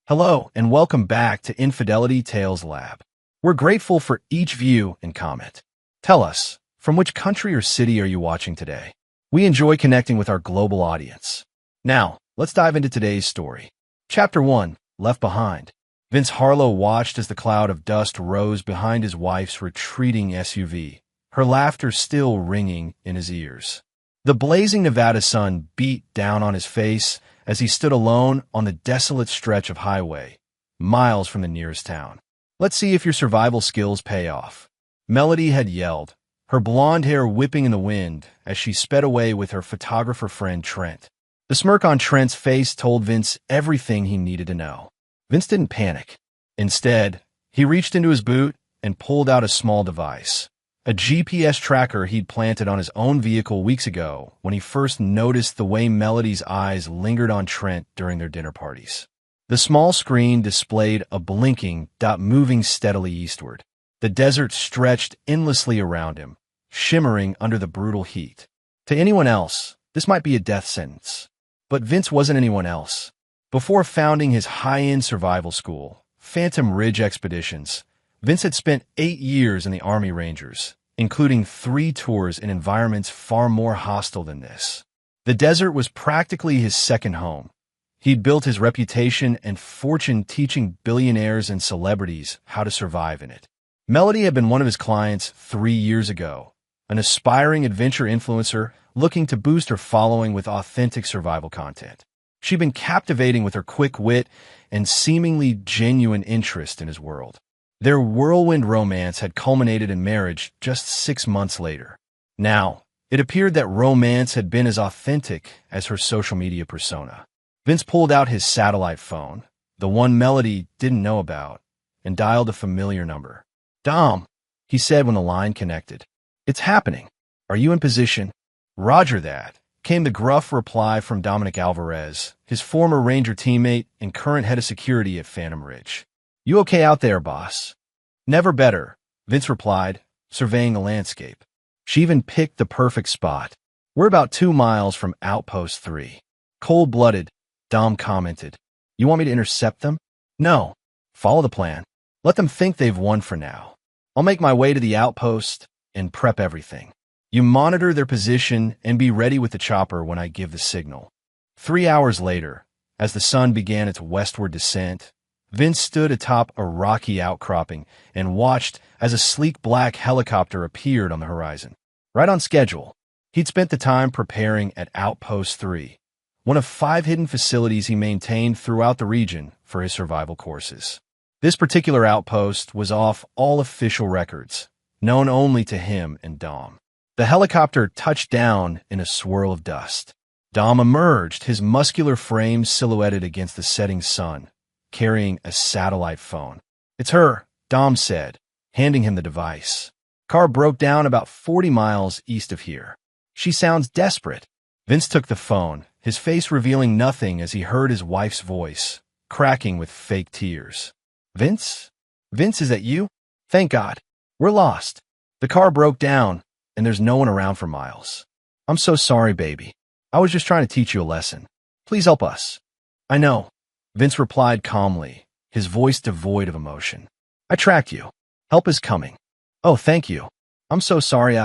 Hello, and welcome back to Infidelity Tales Lab. We're grateful for each view and comment. Tell us, from which country or city are you watching today? We enjoy connecting with our global audience. Now, let's dive into today's story. Chapter 1, Left Behind. Vince Harlow watched as the cloud of dust rose behind his wife's retreating SUV, her laughter still ringing in his ears. The blazing Nevada sun beat down on his face as he stood alone on the desolate stretch of highway, miles from the nearest town. Let's see if your survival skills pay off. Melody had yelled, her blonde hair whipping in the wind as she sped away with her photographer friend Trent. The smirk on Trent's face told Vince everything he needed to know. Vince didn't panic. Instead, he reached into his boot and pulled out a small device, a GPS tracker he'd planted on his own vehicle weeks ago when he first noticed the way Melody's eyes lingered on Trent during their dinner parties. The small screen displayed a blinking dot moving steadily eastward. The desert stretched endlessly around him, shimmering under the brutal heat. To anyone else, this might be a death sentence. But Vince wasn't anyone else. Before founding his high-end survival school, Phantom Ridge Expeditions, Vince had spent 8 years in the Army Rangers, including 3 tours in environments far more hostile than this. The desert was practically his second home. He'd built his reputation and fortune teaching billionaires and celebrities how to survive in it. Melody had been one of his clients 3 years ago, an aspiring adventure influencer looking to boost her following with authentic survival content. She'd been captivating with her quick wit and seemingly genuine interest in his world. Their whirlwind romance had culminated in marriage just 6 months later. Now, it appeared that romance had been as authentic as her social media persona. Vince pulled out his satellite phone, the one Melody didn't know about, and dialed a familiar number. "Dom," he said when the line connected. "It's happening. Are you in position?" "Roger that," came the gruff reply from Dominic Alvarez, his former Ranger teammate and current head of security at Phantom Ridge. "You okay out there, boss?" "Never better," Vince replied, surveying the landscape. She even picked the perfect spot. "We're about 2 miles from Outpost 3. "Cold-blooded," Dom commented. "You want me to intercept them?" "No. Follow the plan. Let them think they've won for now. I'll make my way to the outpost and prep everything. You monitor their position and be ready with the chopper when I give the signal." 3 hours later, as the sun began its westward descent, Vince stood atop a rocky outcropping and watched as a sleek black helicopter appeared on the horizon. Right on schedule, he'd spent the time preparing at Outpost 3, one of 5 hidden facilities he maintained throughout the region for his survival courses. This particular outpost was off all official records, known only to him and Dom. The helicopter touched down in a swirl of dust. Dom emerged, his muscular frame silhouetted against the setting sun, carrying a satellite phone. "It's her," Dom said, handing him the device. "Car broke down about 40 miles east of here. She sounds desperate." Vince took the phone, his face revealing nothing as he heard his wife's voice, cracking with fake tears. "Vince? Vince, is that you? Thank God. We're lost. The car broke down, and there's no one around for miles. I'm so sorry, baby. I was just trying to teach you a lesson. Please help us." "I know," Vince replied calmly, his voice devoid of emotion. "I tracked you. Help is coming." "Oh, thank you. I'm so sorry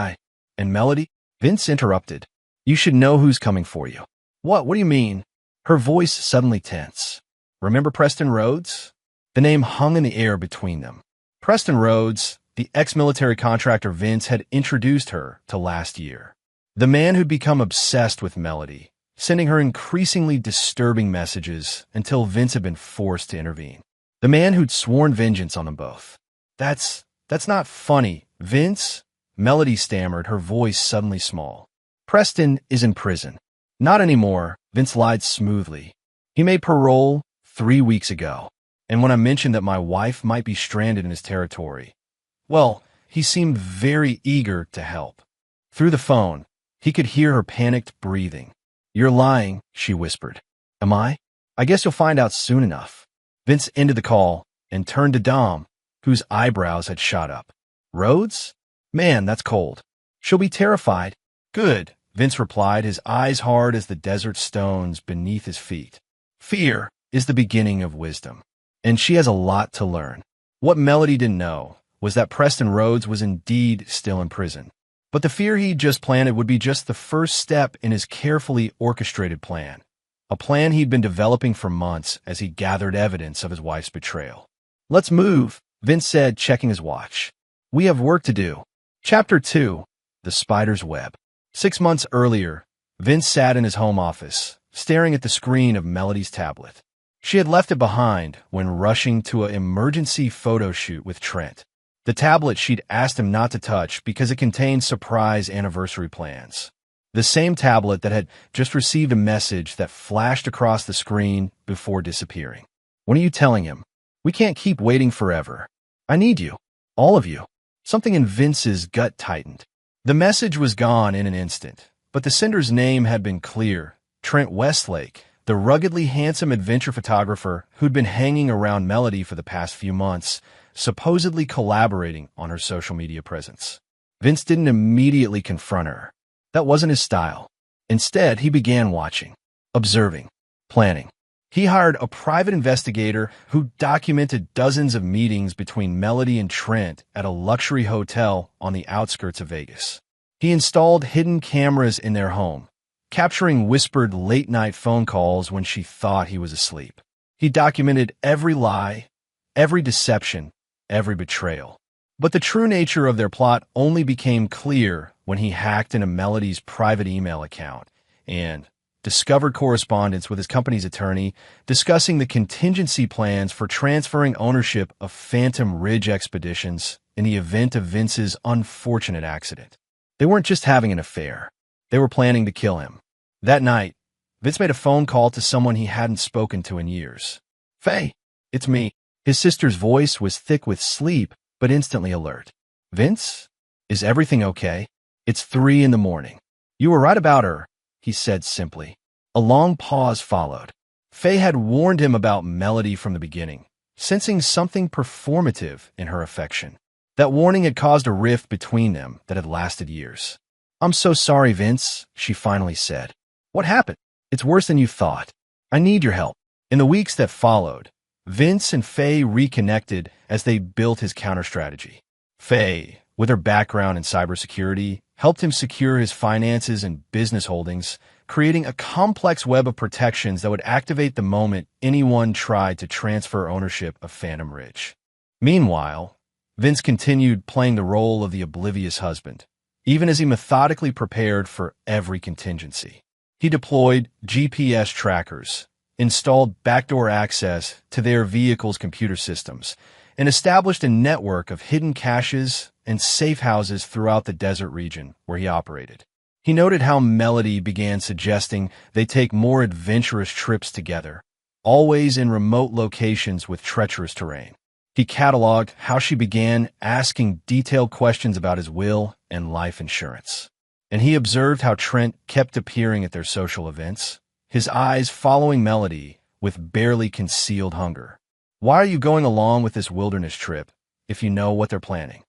And Melody?" Vince interrupted. "You should know who's coming for you." What do you mean?" Her voice suddenly tense. "Remember Preston Rhodes?" The name hung in the air between them. Preston Rhodes, the ex-military contractor Vince had introduced her to last year. The man who'd become obsessed with Melody, sending her increasingly disturbing messages until Vince had been forced to intervene. The man who'd sworn vengeance on them both. That's not funny, Vince," Melody stammered, her voice suddenly small. "Preston is in prison." "Not anymore," Vince lied smoothly. "He made parole 3 weeks ago. And when I mentioned that my wife might be stranded in his territory, well, he seemed very eager to help." Through the phone, he could hear her panicked breathing. "You're lying," she whispered. "Am I? I guess you'll find out soon enough." Vince ended the call and turned to Dom, whose eyebrows had shot up. "Rhodes? Man, that's cold. She'll be terrified." "Good," Vince replied, his eyes hard as the desert stones beneath his feet. "Fear is the beginning of wisdom." and she has a lot to learn. What Melody didn't know was that Preston Rhodes was indeed still in prison. But the fear he'd just planted would be just the first step in his carefully orchestrated plan, a plan he'd been developing for months as he gathered evidence of his wife's betrayal. "Let's move," Vince said, checking his watch. "We have work to do." Chapter 2: The Spider's Web. 6 months earlier, Vince sat in his home office, staring at the screen of Melody's tablet. She had left it behind when rushing to an emergency photo shoot with Trent. The tablet she'd asked him not to touch because it contained surprise anniversary plans. The same tablet that had just received a message that flashed across the screen before disappearing. "What are you telling him? We can't keep waiting forever. I need you. All of you." Something in Vince's gut tightened. The message was gone in an instant, but the sender's name had been clear: Trent Westlake, the ruggedly handsome adventure photographer who'd been hanging around Melody for the past few months, supposedly collaborating on her social media presence. Vince didn't immediately confront her. That wasn't his style. Instead, he began watching, observing, planning. He hired a private investigator who documented dozens of meetings between Melody and Trent at a luxury hotel on the outskirts of Vegas. He installed hidden cameras in their home, capturing whispered late-night phone calls when she thought he was asleep. He documented every lie, every deception, every betrayal. But the true nature of their plot only became clear when he hacked into Melody's private email account and discovered correspondence with his company's attorney discussing the contingency plans for transferring ownership of Phantom Ridge Expeditions in the event of Vince's unfortunate accident. They weren't just having an affair. They were planning to kill him. That night, Vince made a phone call to someone he hadn't spoken to in years. "Faye, it's me." His sister's voice was thick with sleep, but instantly alert. "Vince? Is everything okay?" "It's 3 in the morning. You were right about her," he said simply. A long pause followed. Faye had warned him about Melody from the beginning, sensing something performative in her affection. That warning had caused a rift between them that had lasted years. "I'm so sorry, Vince," she finally said. "What happened?" "It's worse than you thought. I need your help." In the weeks that followed, Vince and Faye reconnected as they built his counter-strategy. Faye, with her background in cybersecurity, helped him secure his finances and business holdings, creating a complex web of protections that would activate the moment anyone tried to transfer ownership of Phantom Ridge. Meanwhile, Vince continued playing the role of the oblivious husband, even as he methodically prepared for every contingency. He deployed GPS trackers, installed backdoor access to their vehicle's computer systems, and established a network of hidden caches and safe houses throughout the desert region where he operated. He noted how Melody began suggesting they take more adventurous trips together, always in remote locations with treacherous terrain. He cataloged how she began asking detailed questions about his will and life insurance. And he observed how Trent kept appearing at their social events, his eyes following Melody with barely concealed hunger. "Why are you going along with this wilderness trip if you know what they're planning?"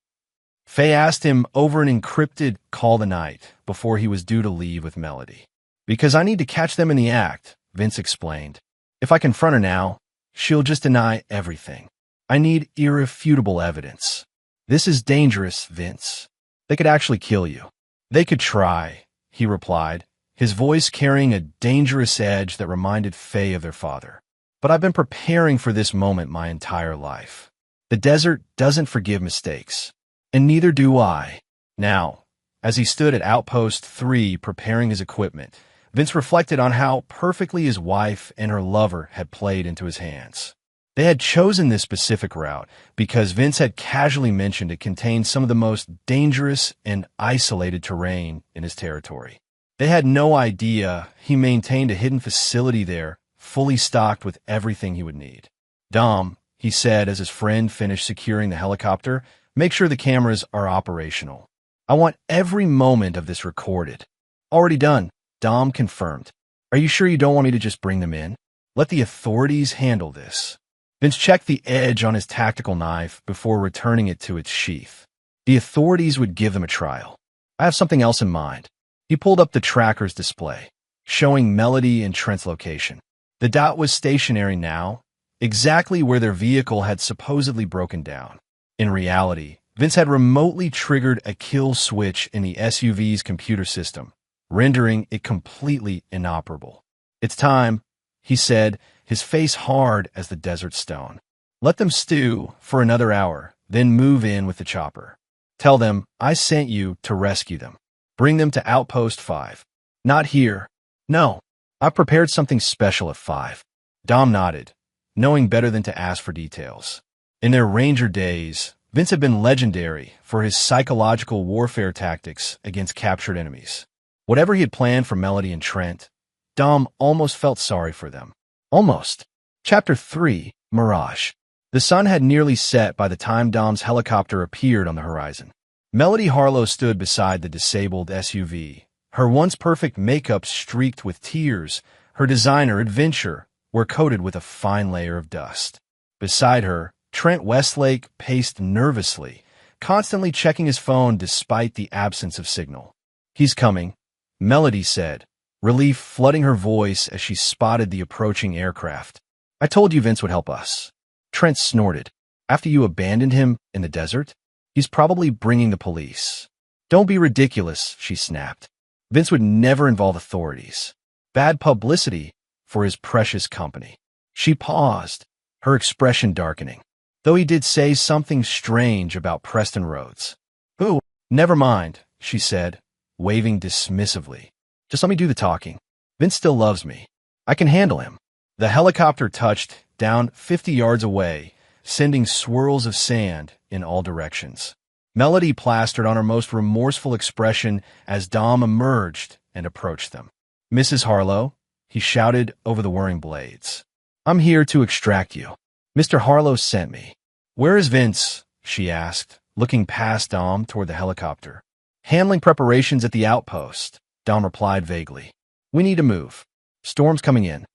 Faye asked him over an encrypted call the night before he was due to leave with Melody. "Because I need to catch them in the act," Vince explained. "If I confront her now, she'll just deny everything. I need irrefutable evidence." "This is dangerous, Vince. They could actually kill you." "They could try," he replied, his voice carrying a dangerous edge that reminded Faye of their father. "But I've been preparing for this moment my entire life. The desert doesn't forgive mistakes, and neither do I." Now, as he stood at Outpost 3 preparing his equipment, Vince reflected on how perfectly his wife and her lover had played into his hands. They had chosen this specific route because Vince had casually mentioned it contained some of the most dangerous and isolated terrain in his territory. They had no idea he maintained a hidden facility there, fully stocked with everything he would need. "Dom," he said as his friend finished securing the helicopter, "make sure the cameras are operational. I want every moment of this recorded." "Already done," Dom confirmed. "Are you sure you don't want me to just bring them in? Let the authorities handle this." Vince checked the edge on his tactical knife before returning it to its sheath. The authorities would give them a trial. "I have something else in mind." He pulled up the tracker's display, showing Melody and Trent's location. The dot was stationary now, exactly where their vehicle had supposedly broken down. In reality, Vince had remotely triggered a kill switch in the SUV's computer system, rendering it completely inoperable. "It's time," he said, his face hard as the desert stone. "Let them stew for another hour, then move in with the chopper. Tell them I sent you to rescue them. Bring them to Outpost 5. Not here. No, I prepared something special at 5. Dom nodded, knowing better than to ask for details. In their Ranger days, Vince had been legendary for his psychological warfare tactics against captured enemies. Whatever he had planned for Melody and Trent, Dom almost felt sorry for them. Almost. Chapter 3, Mirage. The sun had nearly set by the time Dom's helicopter appeared on the horizon. Melody Harlow stood beside the disabled SUV. Her once perfect makeup streaked with tears, her designer adventure were coated with a fine layer of dust. Beside her, Trent Westlake paced nervously, constantly checking his phone despite the absence of signal. "He's coming," Melody said, relief flooding her voice as she spotted the approaching aircraft. "I told you Vince would help us." Trent snorted. "After you abandoned him in the desert? He's probably bringing the police." "Don't be ridiculous," she snapped. "Vince would never involve authorities. Bad publicity for his precious company." She paused, her expression darkening, though he did say something strange about Preston Rhodes. "Who? Never mind," she said, waving dismissively. "Just let me do the talking. Vince still loves me. I can handle him." The helicopter touched down 50 yards away, sending swirls of sand in all directions. Melody plastered on her most remorseful expression as Dom emerged and approached them. "Mrs. Harlow," he shouted over the whirring blades. "I'm here to extract you. Mr. Harlow sent me." "Where is Vince?" she asked, looking past Dom toward the helicopter. "Handling preparations at the outpost," Dom replied vaguely. "We need to move. Storm's coming in."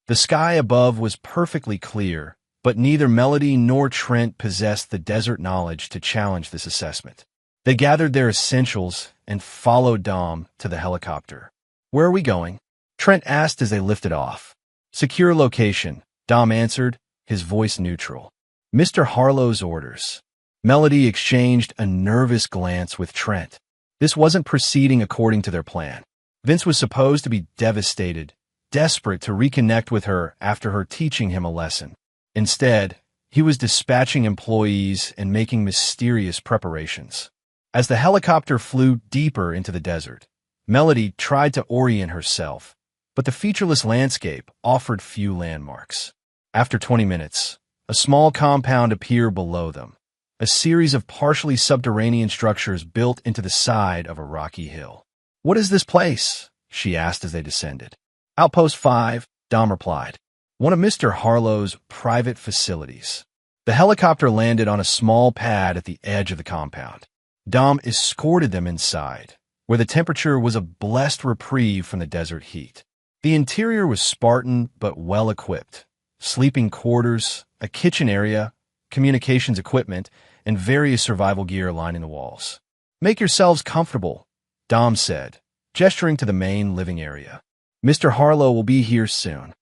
The sky above was perfectly clear, but neither Melody nor Trent possessed the desert knowledge to challenge this assessment. They gathered their essentials and followed Dom to the helicopter. "Where are we going?" Trent asked as they lifted off. "Secure location," Dom answered, his voice neutral. "Mr. Harlow's orders." Melody exchanged a nervous glance with Trent. This wasn't proceeding according to their plan. Vince was supposed to be devastated, desperate to reconnect with her after her teaching him a lesson. Instead, he was dispatching employees and making mysterious preparations. As the helicopter flew deeper into the desert, Melody tried to orient herself, but the featureless landscape offered few landmarks. After 20 minutes, a small compound appeared below them, a series of partially subterranean structures built into the side of a rocky hill. "What is this place?" she asked as they descended. "Outpost 5, Dom replied. "One of Mr. Harlow's private facilities." The helicopter landed on a small pad at the edge of the compound. Dom escorted them inside, where the temperature was a blessed reprieve from the desert heat. The interior was Spartan but well-equipped. Sleeping quarters, a kitchen area, communications equipment, and various survival gear lining the walls. "Make yourselves comfortable," Dom said, gesturing to the main living area. "Mr. Harlow will be here soon."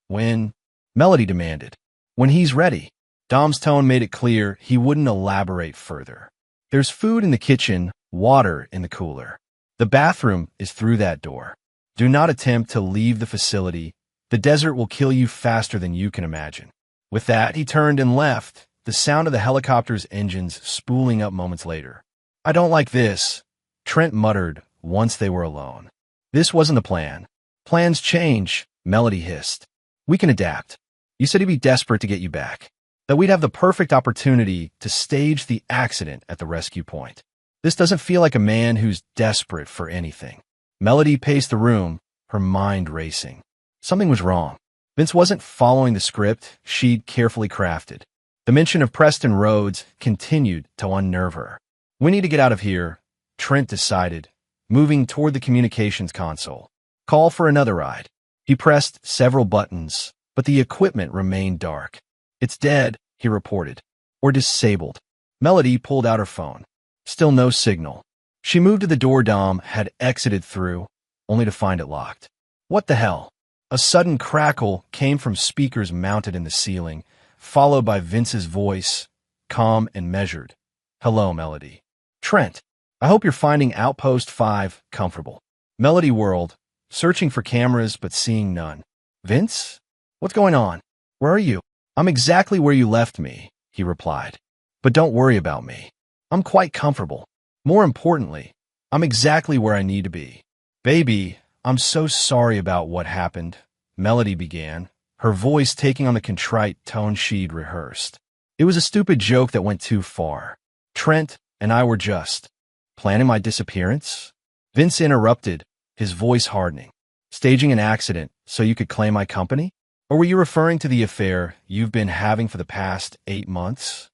"When?" Melody demanded. "When he's ready." Dom's tone made it clear he wouldn't elaborate further. "There's food in the kitchen, water in the cooler. The bathroom is through that door. Do not attempt to leave the facility. The desert will kill you faster than you can imagine." With that, he turned and left, the sound of the helicopter's engines spooling up moments later. "I don't like this," Trent muttered once they were alone. "This wasn't the plan." "Plans change," Melody hissed. "We can adapt. You said he'd be desperate to get you back, that we'd have the perfect opportunity to stage the accident at the rescue point. This doesn't feel like a man who's desperate for anything." Melody paced the room, her mind racing. Something was wrong. Vince wasn't following the script she'd carefully crafted. The mention of Preston Rhodes continued to unnerve her. "We need to get out of here," Trent decided, moving toward the communications console. "Call for another ride." He pressed several buttons, but the equipment remained dark. "It's dead," he reported. "Or disabled." Melody pulled out her phone. Still no signal. She moved to the door Dom had exited through, only to find it locked. "What the hell?" A sudden crackle came from speakers mounted in the ceiling, followed by Vince's voice, calm and measured. "Hello, Melody. Trent, I hope you're finding Outpost 5 comfortable." Melody whirled, searching for cameras but seeing none. "Vince? What's going on? Where are you?" "I'm exactly where you left me," he replied. "But don't worry about me. I'm quite comfortable. More importantly, I'm exactly where I need to be." "Baby, I'm so sorry about what happened," Melody began, her voice taking on the contrite tone she'd rehearsed. "It was a stupid joke that went too far. Trent and I were just planning my disappearance." Vince interrupted, his voice hardening. "Staging an accident so you could claim my company? Or were you referring to the affair you've been having for the past 8 months?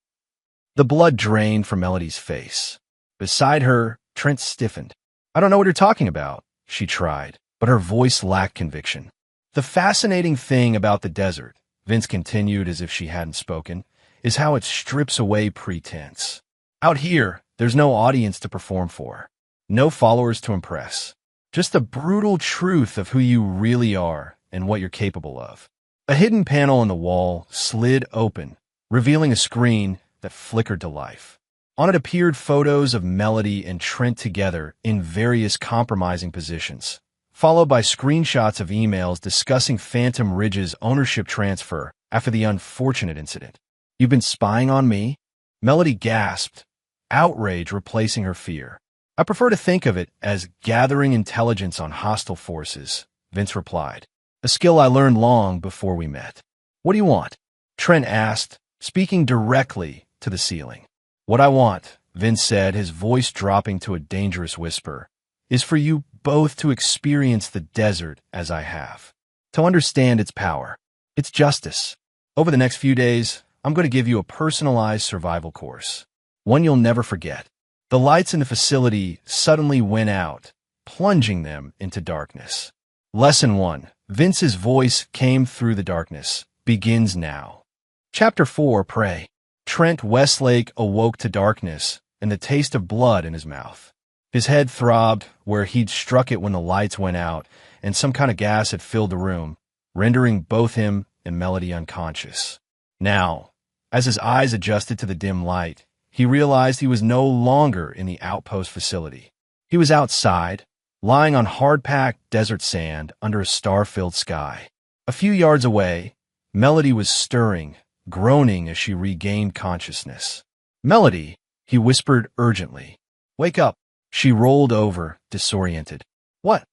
The blood drained from Melody's face. Beside her, Trent stiffened. "I don't know what you're talking about," she tried, but her voice lacked conviction. "The fascinating thing about the desert," Vince continued as if she hadn't spoken, "is how it strips away pretense. Out here, there's no audience to perform for, no followers to impress, just the brutal truth of who you really are and what you're capable of." A hidden panel on the wall slid open, revealing a screen that flickered to life. On it appeared photos of Melody and Trent together in various compromising positions, followed by screenshots of emails discussing Phantom Ridge's ownership transfer after the unfortunate incident. "You've been spying on me?" Melody gasped, outrage replacing her fear. "I prefer to think of it as gathering intelligence on hostile forces," Vince replied, "a skill I learned long before we met." "What do you want?" Trent asked, speaking directly to the ceiling. "What I want," Vince said, his voice dropping to a dangerous whisper, "is for you both to experience the desert as I have, to understand its power, its justice. Over the next few days, I'm going to give you a personalized survival course, one you'll never forget." The lights in the facility suddenly went out, plunging them into darkness. Lesson 1. Vince's voice came through the darkness. Begins now. Chapter 4. Prey. Trent Westlake awoke to darkness and the taste of blood in his mouth. His head throbbed where he'd struck it when the lights went out, and some kind of gas had filled the room, rendering both him and Melody unconscious. Now, as his eyes adjusted to the dim light, he realized he was no longer in the outpost facility. He was outside, lying on hard-packed desert sand under a star-filled sky. A few yards away, Melody was stirring, groaning as she regained consciousness. "Melody," he whispered urgently. "Wake up." She rolled over, disoriented. "What?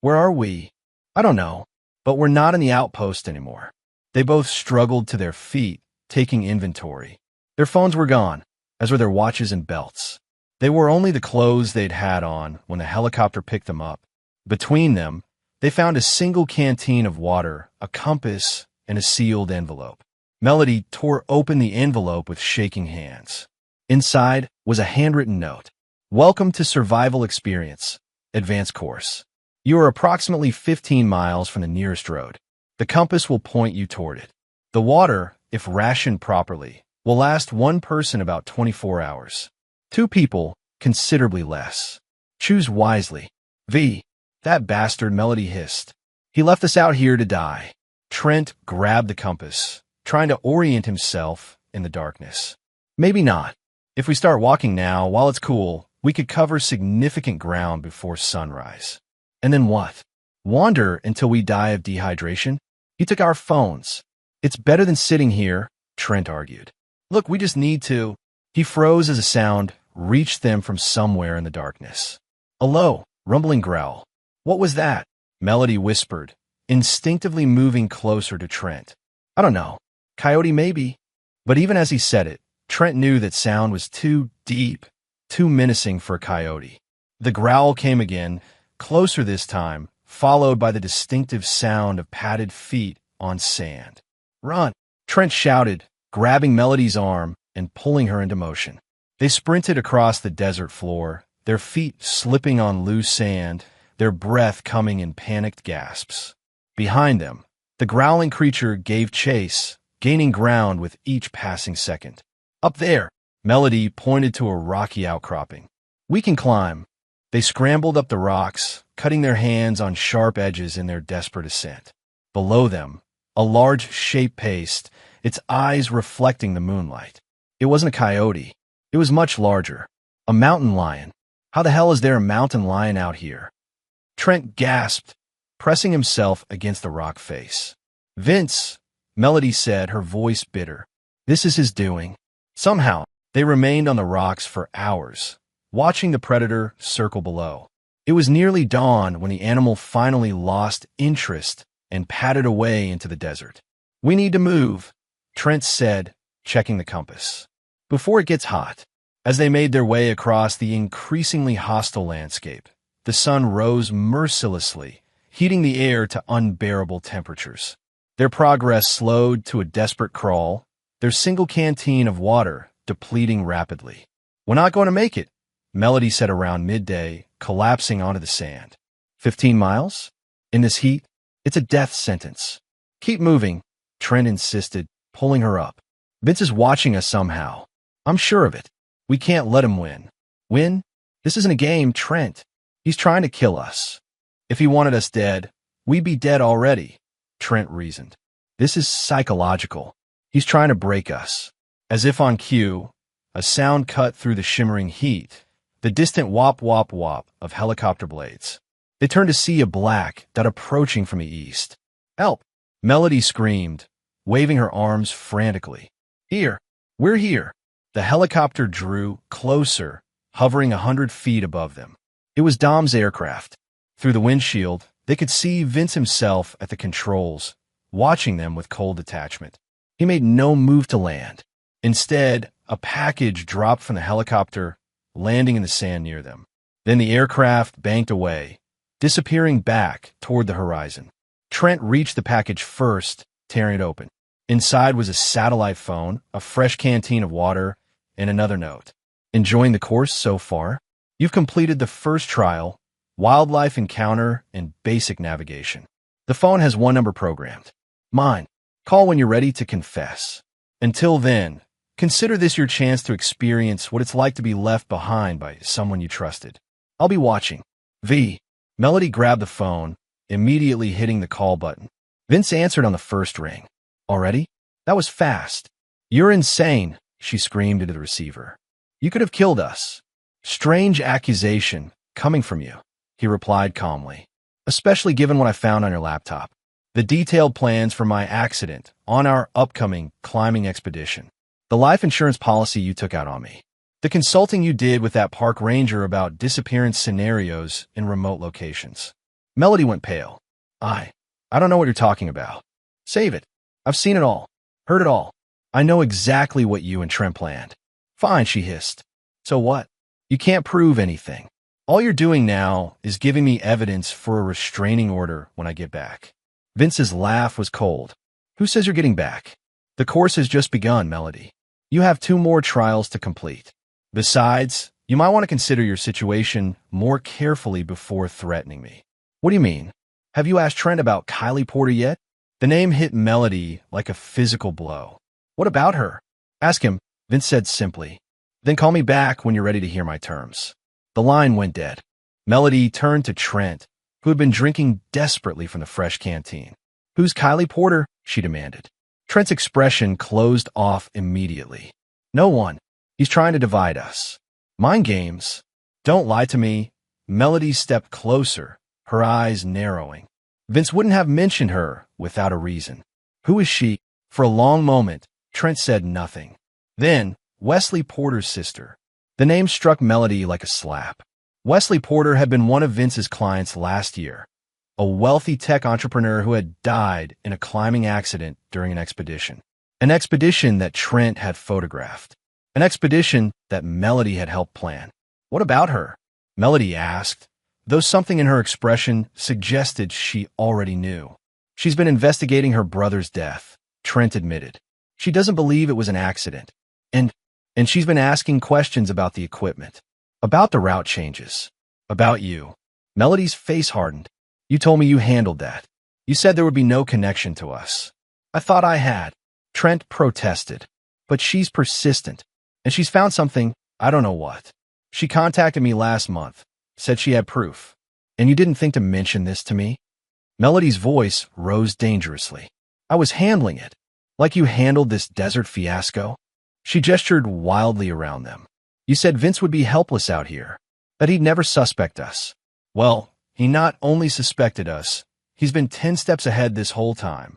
Where are we?" "I don't know, but we're not in the outpost anymore." They both struggled to their feet, taking inventory. Their phones were gone, as were their watches and belts. They wore only the clothes they'd had on when the helicopter picked them up. Between them, they found a single canteen of water, a compass, and a sealed envelope. Melody tore open the envelope with shaking hands. Inside was a handwritten note. "Welcome to Survival Experience, Advanced Course. You are approximately 15 miles from the nearest road. The compass will point you toward it. The water, if rationed properly, will last one person about 24 hours. 2 people, considerably less. Choose wisely." "V, that bastard," Melody hissed. "He left us out here to die." Trent grabbed the compass, trying to orient himself in the darkness. "Maybe not. If we start walking now, while it's cool, we could cover significant ground before sunrise." "And then what? Wander until we die of dehydration?" "He took our phones." "It's better than sitting here," Trent argued. "Look, we just need to." He froze as a sound reached them from somewhere in the darkness. A low, rumbling growl. "What was that?" Melody whispered, instinctively moving closer to Trent. "I don't know. Coyote maybe." But even as he said it, Trent knew that sound was too deep, too menacing for a coyote. The growl came again, closer this time, followed by the distinctive sound of padded feet on sand. "Run!" Trent shouted, grabbing Melody's arm and pulling her into motion. They sprinted across the desert floor, their feet slipping on loose sand, their breath coming in panicked gasps. Behind them, the growling creature gave chase, gaining ground with each passing second. "Up there!" Melody pointed to a rocky outcropping. "We can climb." They scrambled up the rocks, cutting their hands on sharp edges in their desperate ascent. Below them, a large shape paced, its eyes reflecting the moonlight. It wasn't a coyote. It was much larger. A mountain lion. How the hell is there a mountain lion out here? Trent gasped, pressing himself against the rock face. Vince, Melody said, her voice bitter. This is his doing. Somehow, they remained on the rocks for hours, watching the predator circle below. It was nearly dawn when the animal finally lost interest and padded away into the desert. We need to move, Trent said, checking the compass. Before it gets hot. As they made their way across the increasingly hostile landscape, the sun rose mercilessly, heating the air to unbearable temperatures. Their progress slowed to a desperate crawl, their single canteen of water depleting rapidly. We're not going to make it, Melody said around midday, collapsing onto the sand. 15 miles? In this heat? It's a death sentence. Keep moving, Trent insisted, pulling her up. Vince is watching us somehow. I'm sure of it. We can't let him win. Win? This isn't a game, Trent. He's trying to kill us. If he wanted us dead, we'd be dead already, Trent reasoned. This is psychological. He's trying to break us. As if on cue, a sound cut through the shimmering heat, the distant whop whop whop of helicopter blades. They turned to see a black dot approaching from the east. Help! Melody screamed, waving her arms frantically. Here! We're here! The helicopter drew closer, hovering 100 feet above them. It was Dom's aircraft. Through the windshield, they could see Vince himself at the controls, watching them with cold detachment. He made no move to land. Instead, a package dropped from the helicopter, landing in the sand near them. Then the aircraft banked away, disappearing back toward the horizon. Trent reached the package first, tearing it open. Inside was a satellite phone, a fresh canteen of water, and another note. Enjoying the course so far? You've completed the first trial, wildlife encounter, and basic navigation. The phone has one number programmed. Mine. Call when you're ready to confess. Until then, consider this your chance to experience what it's like to be left behind by someone you trusted. I'll be watching. V. Melody grabbed the phone, immediately hitting the call button. Vince answered on the first ring. Already? That was fast. You're insane, she screamed into the receiver. You could have killed us. Strange accusation coming from you, he replied calmly, especially given what I found on your laptop. The detailed plans for my accident on our upcoming climbing expedition. The life insurance policy you took out on me. The consulting you did with that park ranger about disappearance scenarios in remote locations. Melody went pale. I don't know what you're talking about. Save it. I've seen it all. Heard it all. I know exactly what you and Trent planned. Fine, she hissed. So what? You can't prove anything. All you're doing now is giving me evidence for a restraining order when I get back. Vince's laugh was cold. Who says you're getting back? The course has just begun, Melody. You have 2 more trials to complete. Besides, you might want to consider your situation more carefully before threatening me. What do you mean? Have you asked Trent about Kylie Porter yet? The name hit Melody like a physical blow. What about her? Ask him, Vince said simply. Then call me back when you're ready to hear my terms. The line went dead. Melody turned to Trent, who had been drinking desperately from the fresh canteen. Who's Kylie Porter? She demanded. Trent's expression closed off immediately. No one. He's trying to divide us. Mind games. Don't lie to me. Melody stepped closer, her eyes narrowing. Vince wouldn't have mentioned her without a reason. Who is she? For a long moment, Trent said nothing. Then, Wesley Porter's sister. The name struck Melody like a slap. Wesley Porter had been one of Vince's clients last year, a wealthy tech entrepreneur who had died in a climbing accident during an expedition. An expedition that Trent had photographed. An expedition that Melody had helped plan. What about her? Melody asked, though something in her expression suggested she already knew. She's been investigating her brother's death, Trent admitted. She doesn't believe it was an accident. And she's been asking questions about the equipment, about the route changes, about you. Melody's face hardened. You told me you handled that. You said there would be no connection to us. I thought I had. Trent protested. But she's persistent. And she's found something, I don't know what. She contacted me last month, said she had proof. And you didn't think to mention this to me? Melody's voice rose dangerously. I was handling it. Like you handled this desert fiasco? She gestured wildly around them. You said Vince would be helpless out here, that he'd never suspect us. Well, he not only suspected us, he's been 10 steps ahead this whole time.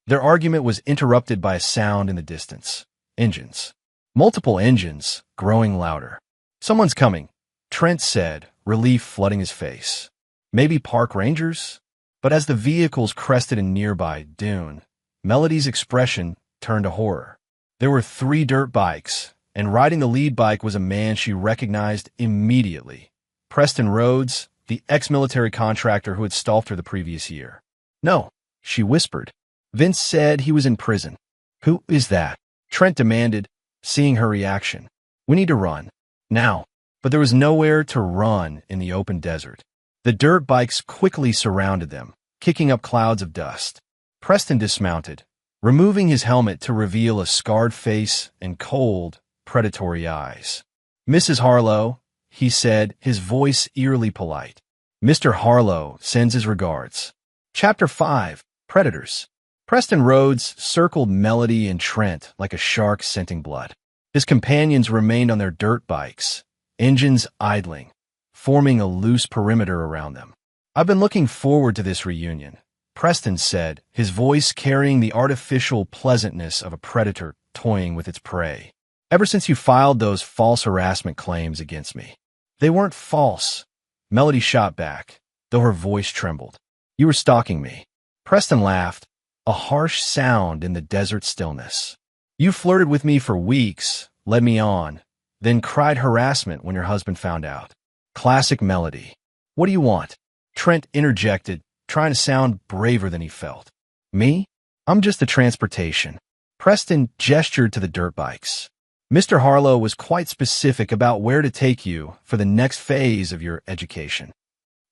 Their argument was interrupted by a sound in the distance. Engines. Multiple engines, growing louder. Someone's coming, Trent said, relief flooding his face. Maybe park rangers? But as the vehicles crested a nearby dune, Melody's expression turned to horror. There were 3 dirt bikes, and riding the lead bike was a man she recognized immediately. Preston Rhodes, the ex-military contractor who had stalked her the previous year. No, she whispered. Vince said he was in prison. Who is that? Trent demanded, seeing her reaction. We need to run. Now. But there was nowhere to run in the open desert. The dirt bikes quickly surrounded them, kicking up clouds of dust. Preston dismounted, removing his helmet to reveal a scarred face and cold, predatory eyes. Mrs. Harlow, he said, his voice eerily polite. Mr. Harlow sends his regards. Chapter 5, Predators. Preston Rhodes circled Melody and Trent like a shark scenting blood. His companions remained on their dirt bikes, engines idling, forming a loose perimeter around them. I've been looking forward to this reunion, Preston said, his voice carrying the artificial pleasantness of a predator toying with its prey. Ever since you filed those false harassment claims against me. They weren't false, Melody shot back, though her voice trembled. You were stalking me. Preston laughed, a harsh sound in the desert stillness. You flirted with me for weeks, led me on, then cried harassment when your husband found out. Classic Melody. What do you want? Trent interjected, trying to sound braver than he felt. Me? I'm just the transportation. Preston gestured to the dirt bikes. Mr. Harlow was quite specific about where to take you for the next phase of your education.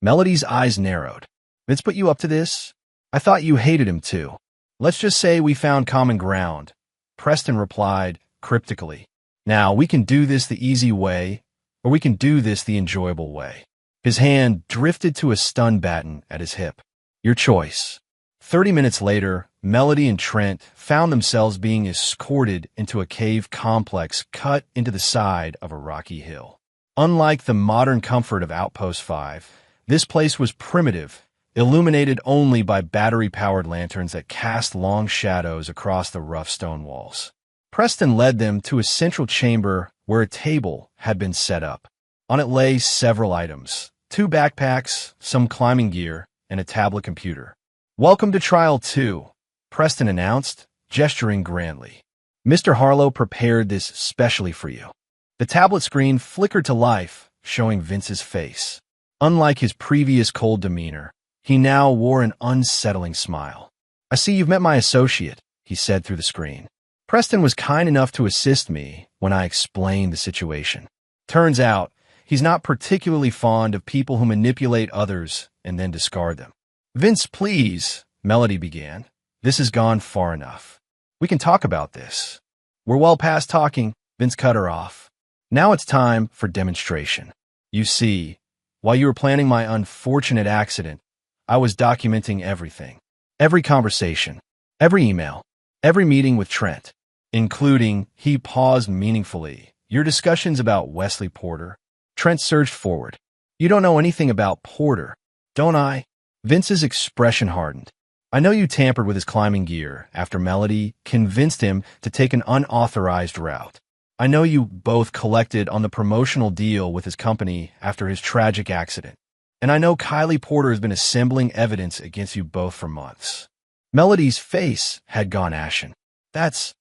Melody's eyes narrowed. Vince put you up to this? I thought you hated him too. Let's just say we found common ground. Preston replied, cryptically. Now, we can do this the easy way, or we can do this the enjoyable way. His hand drifted to a stun baton at his hip. Your choice. 30 minutes later, Melody and Trent found themselves being escorted into a cave complex cut into the side of a rocky hill. Unlike the modern comfort of Outpost 5, this place was primitive, illuminated only by battery-powered lanterns that cast long shadows across the rough stone walls. Preston led them to a central chamber where a table had been set up. On it lay several items, 2 backpacks, some climbing gear, and a tablet computer. Welcome to Trial 2, Preston announced, gesturing grandly. Mr. Harlow prepared this specially for you. The tablet screen flickered to life, showing Vince's face. Unlike his previous cold demeanor, he now wore an unsettling smile. I see you've met my associate, he said through the screen. Preston was kind enough to assist me when I explained the situation. Turns out, he's not particularly fond of people who manipulate others and then discard them. Vince, please, Melody began. This has gone far enough. We can talk about this. We're well past talking, Vince cut her off. Now it's time for demonstration. You see, while you were planning my unfortunate accident, I was documenting everything. Every conversation, every email, every meeting with Trent. Including, he paused meaningfully, your discussions about Wesley Porter. Trent surged forward. You don't know anything about Porter, don't I? Vince's expression hardened. I know you tampered with his climbing gear after Melody convinced him to take an unauthorized route. I know you both collected on the promotional deal with his company after his tragic accident. And I know Kylie Porter has been assembling evidence against you both for months. Melody's face had gone ashen. That's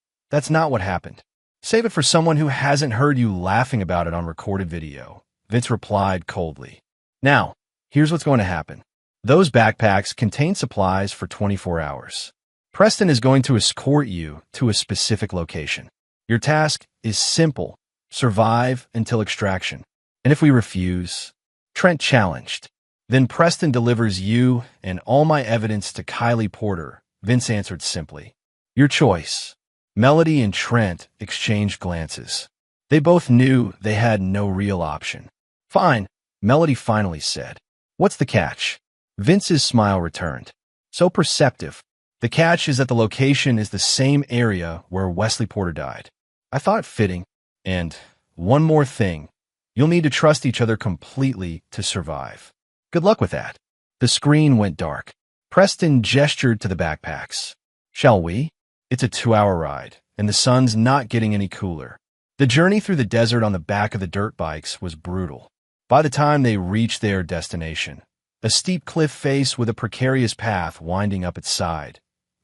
not what happened. Save it for someone who hasn't heard you laughing about it on recorded video, Vince replied coldly. Now, here's what's going to happen. Those backpacks contain supplies for 24 hours. Preston is going to escort you to a specific location. Your task is simple. Survive until extraction. And if we refuse, Trent challenged. Then Preston delivers you and all my evidence to Kylie Porter, Vince answered simply. Your choice. Melody and Trent exchanged glances. They both knew they had no real option. Fine, Melody finally said. What's the catch? Vince's smile returned. So perceptive. The catch is that the location is the same area where Wesley Porter died. I thought it fitting. And one more thing. You'll need to trust each other completely to survive. Good luck with that. The screen went dark. Preston gestured to the backpacks. Shall we? It's a 2-hour ride, and the sun's not getting any cooler. The journey through the desert on the back of the dirt bikes was brutal. By the time they reached their destination, a steep cliff face with a precarious path winding up its side,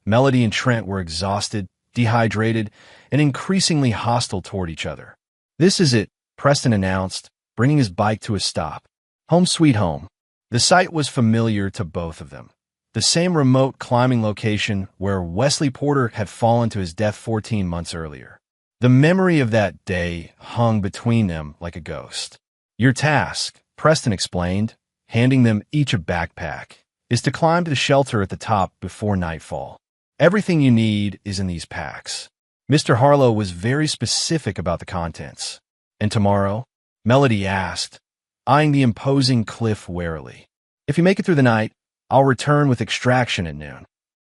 Melody and Trent were exhausted, dehydrated, and increasingly hostile toward each other. This is it, Preston announced, bringing his bike to a stop. Home sweet home. The site was familiar to both of them. The same remote climbing location where Wesley Porter had fallen to his death 14 months earlier. The memory of that day hung between them like a ghost. Your task, Preston explained, handing them each a backpack, is to climb to the shelter at the top before nightfall. Everything you need is in these packs. Mr. Harlow was very specific about the contents. And tomorrow? Melody asked, eyeing the imposing cliff warily. If you make it through the night, I'll return with extraction at noon.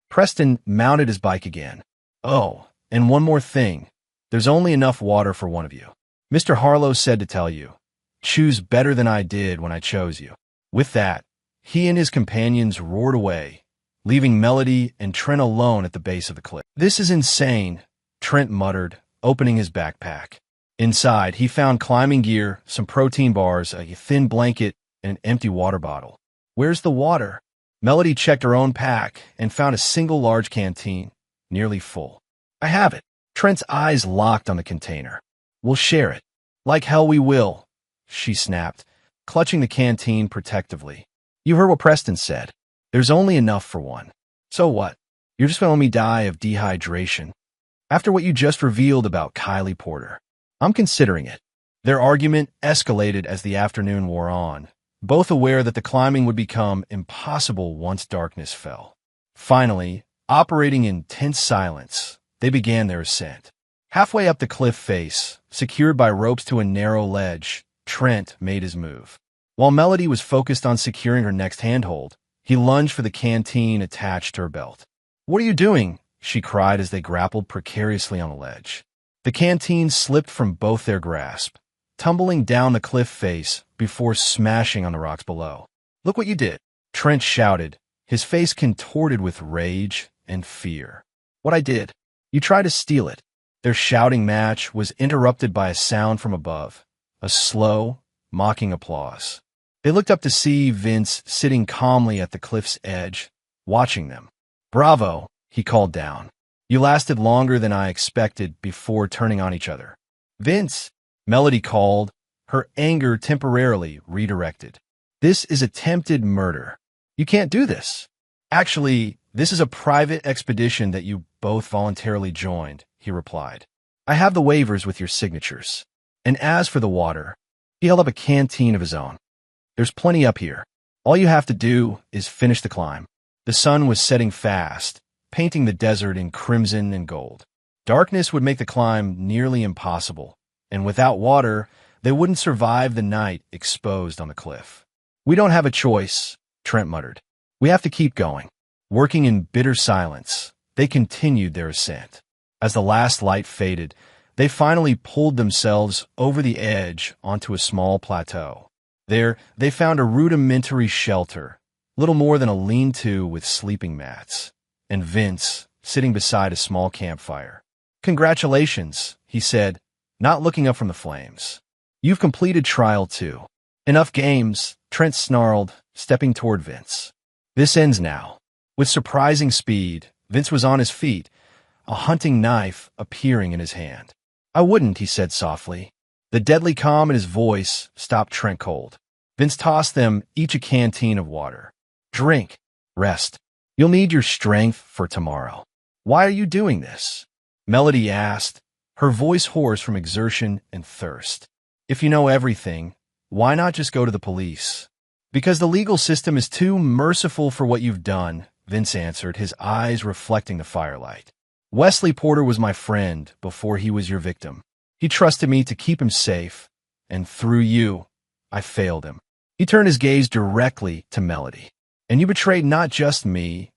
Preston mounted his bike again. Oh, and one more thing. There's only enough water for one of you. Mr. Harlow said to tell you, choose better than I did when I chose you. With that, he and his companions roared away, leaving Melody and Trent alone at the base of the cliff. This is insane, Trent muttered, opening his backpack. Inside, he found climbing gear, some protein bars, a thin blanket, and an empty water bottle. Where's the water? Melody checked her own pack and found a single large canteen, nearly full. I have it. Trent's eyes locked on the container. We'll share it. Like hell we will, she snapped, clutching the canteen protectively. You heard what Preston said. There's only enough for one. So what? You're just going to let me die of dehydration? After what you just revealed about Kylie Porter, I'm considering it. Their argument escalated as the afternoon wore on, both aware that the climbing would become impossible once darkness fell. Finally, operating in tense silence, they began their ascent. Halfway up the cliff face, secured by ropes to a narrow ledge, Trent made his move. While Melody was focused on securing her next handhold, he lunged for the canteen attached to her belt. What are you doing? She cried as they grappled precariously on the ledge. The canteen slipped from both their grasp, tumbling down the cliff face before smashing on the rocks below. Look what you did, Trent shouted, his face contorted with rage and fear. What I did? You tried to steal it. Their shouting match was interrupted by a sound from above, a slow, mocking applause. They looked up to see Vince sitting calmly at the cliff's edge, watching them. Bravo, he called down. You lasted longer than I expected before turning on each other. Vince, Melody called, her anger temporarily redirected. This is attempted murder. You can't do this. Actually, this is a private expedition that you both voluntarily joined, he replied. I have the waivers with your signatures. And as for the water, he held up a canteen of his own. There's plenty up here. All you have to do is finish the climb. The sun was setting fast, painting the desert in crimson and gold. Darkness would make the climb nearly impossible, and without water, they wouldn't survive the night exposed on the cliff. We don't have a choice, Trent muttered. We have to keep going. Working in bitter silence, they continued their ascent. As the last light faded, they finally pulled themselves over the edge onto a small plateau. There, they found a rudimentary shelter, little more than a lean-to with sleeping mats, and Vince sitting beside a small campfire. Congratulations, he said, not looking up from the flames. You've completed trial 2. Enough games, Trent snarled, stepping toward Vince. This ends now. With surprising speed, Vince was on his feet, a hunting knife appearing in his hand. I wouldn't, he said softly. The deadly calm in his voice stopped Trent cold. Vince tossed them each a canteen of water. Drink. Rest. You'll need your strength for tomorrow. Why are you doing this? Melody asked, her voice hoarse from exertion and thirst. If you know everything, why not just go to the police? Because the legal system is too merciful for what you've done, Vince answered, his eyes reflecting the firelight. Wesley Porter was my friend before he was your victim. He trusted me to keep him safe, and through you, I failed him. He turned his gaze directly to Melody. And you betrayed not just me,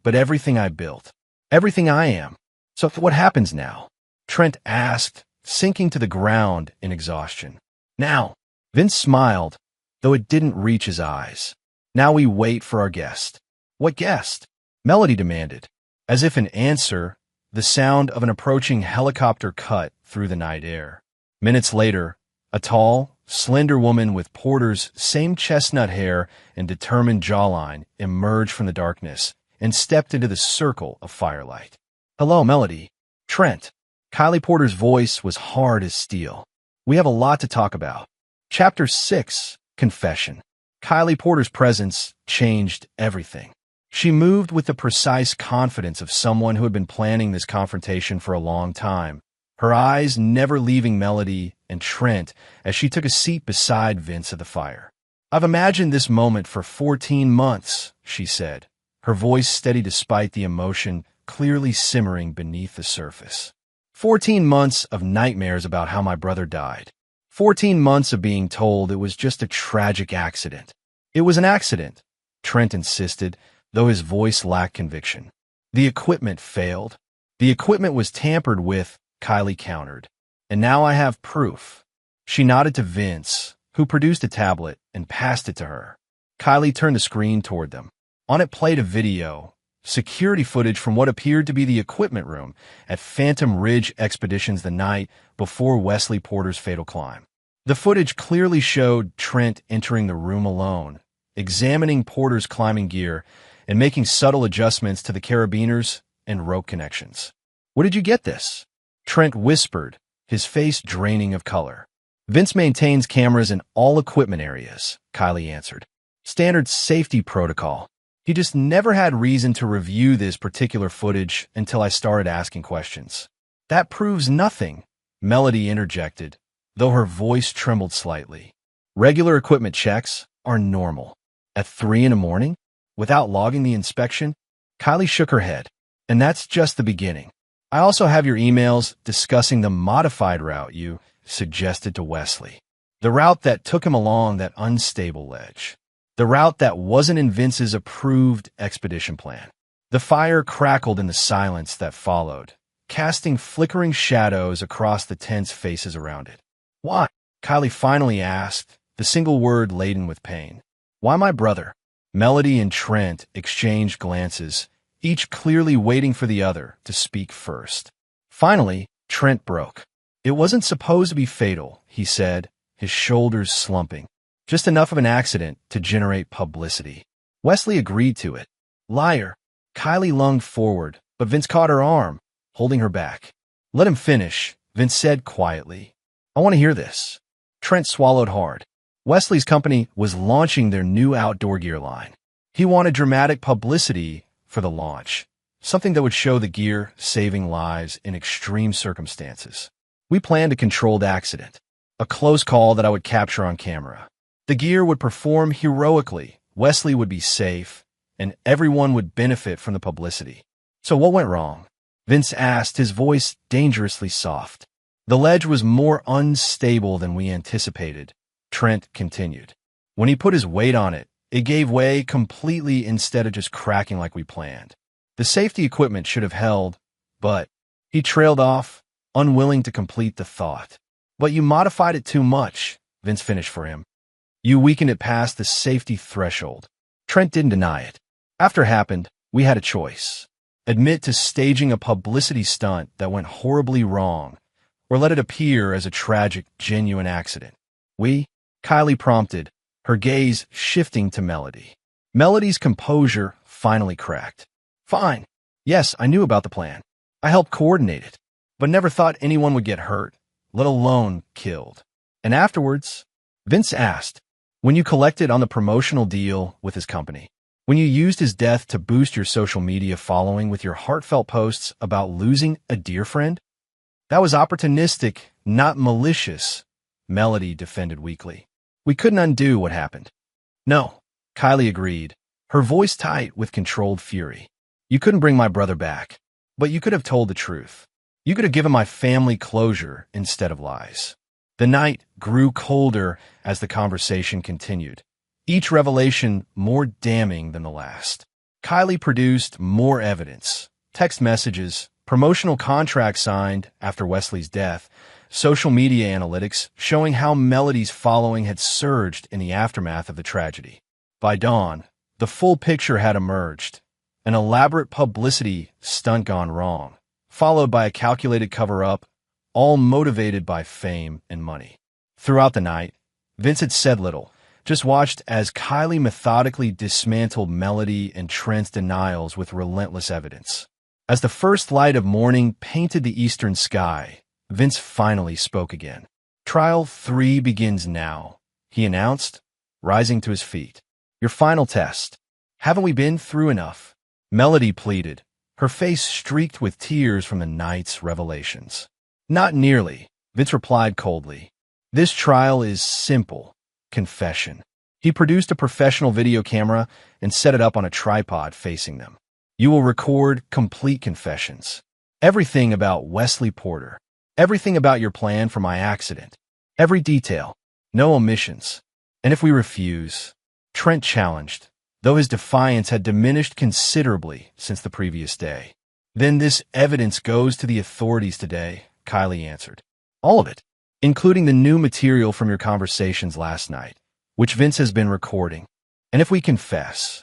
but everything I built. Everything I am. So what happens now? Trent asked, sinking to the ground in exhaustion. Now, Vince smiled, though it didn't reach his eyes. Now we wait for our guest. What guest? Melody demanded. As if in answer, the sound of an approaching helicopter cut through the night air. Minutes later, a tall, slender woman with Porter's same chestnut hair and determined jawline emerged from the darkness and stepped into the circle of firelight. Hello, Melody. Trent. Kylie Porter's voice was hard as steel. We have a lot to talk about. Chapter 6, Confession. Kylie Porter's presence changed everything. She moved with the precise confidence of someone who had been planning this confrontation for a long time, her eyes never leaving Melody and Trent as she took a seat beside Vince at the fire. I've imagined this moment for 14 months, she said, her voice steady despite the emotion clearly simmering beneath the surface. 14 months of nightmares about how my brother died. 14 months of being told it was just a tragic accident. It was an accident, Trent insisted, though his voice lacked conviction. The equipment failed. The equipment was tampered with, Kylie countered. And now I have proof. She nodded to Vince, who produced a tablet and passed it to her. Kylie turned the screen toward them. On it played a video, security footage from what appeared to be the equipment room at Phantom Ridge Expeditions the night before Wesley Porter's fatal climb. The footage clearly showed Trent entering the room alone, examining Porter's climbing gear and making subtle adjustments to the carabiners and rope connections. Where did you get this? Trent whispered, his face draining of color. Vince maintains cameras in all equipment areas, Kylie answered. Standard safety protocol. He just never had reason to review this particular footage until I started asking questions. That proves nothing, Melody interjected, though her voice trembled slightly. Regular equipment checks are normal. At 3 a.m? Without logging the inspection? Kylie shook her head. And that's just the beginning. I also have your emails discussing the modified route you suggested to Wesley. The route that took him along that unstable ledge. The route that wasn't in Vince's approved expedition plan. The fire crackled in the silence that followed, casting flickering shadows across the tense faces around it. Why? Kylie finally asked, the single word laden with pain. Why my brother? Melody and Trent exchanged glances, each clearly waiting for the other to speak first. Finally, Trent broke. It wasn't supposed to be fatal, he said, his shoulders slumping. Just enough of an accident to generate publicity. Wesley agreed to it. Liar. Kylie lunged forward, but Vince caught her arm, holding her back. Let him finish, Vince said quietly. I want to hear this. Trent swallowed hard. Wesley's company was launching their new outdoor gear line. He wanted dramatic publicity for the launch, something that would show the gear saving lives in extreme circumstances. We planned a controlled accident, a close call that I would capture on camera. The gear would perform heroically, Wesley would be safe, and everyone would benefit from the publicity. So what went wrong? Vince asked, his voice dangerously soft. The ledge was more unstable than we anticipated, Trent continued. When he put his weight on it, it gave way completely instead of just cracking like we planned. The safety equipment should have held, but he trailed off, unwilling to complete the thought. But you modified it too much, Vince finished for him. You weakened it past the safety threshold. Trent didn't deny it. After it happened, we had a choice. Admit to staging a publicity stunt that went horribly wrong, or let it appear as a tragic, genuine accident. Kylie prompted, her gaze shifting to Melody. Melody's composure finally cracked. Fine. Yes, I knew about the plan. I helped coordinate it, but never thought anyone would get hurt, let alone killed. And afterwards, Vince asked, when you collected on the promotional deal with his company, when you used his death to boost your social media following with your heartfelt posts about losing a dear friend? That was opportunistic, not malicious, Melody defended weakly. We couldn't undo what happened. No, Kylie agreed, her voice tight with controlled fury. You couldn't bring my brother back, but you could have told the truth. You could have given my family closure instead of lies. The night grew colder as the conversation continued, each revelation more damning than the last. Kylie produced more evidence, text messages, promotional contracts signed after Wesley's death, social media analytics showing how Melody's following had surged in the aftermath of the tragedy. By dawn, the full picture had emerged, an elaborate publicity stunt gone wrong, followed by a calculated cover-up, all motivated by fame and money. Throughout the night, Vince had said little, just watched as Kylie methodically dismantled Melody and Trent's denials with relentless evidence. As the first light of morning painted the eastern sky, Vince finally spoke again. "Trial 3 begins now," he announced, rising to his feet. "Your final test. Haven't we been through enough?" Melody pleaded, her face streaked with tears from the night's revelations. "Not nearly," Vince replied coldly. "This trial is simple. Confession." He produced a professional video camera and set it up on a tripod facing them. "You will record complete confessions. Everything about Wesley Porter. Everything about your plan for my accident. Every detail. No omissions. And if we refuse," Trent challenged, though his defiance had diminished considerably since the previous day. "Then this evidence goes to the authorities today," Kylie answered. "All of it, including the new material from your conversations last night, which Vince has been recording. And if we confess,"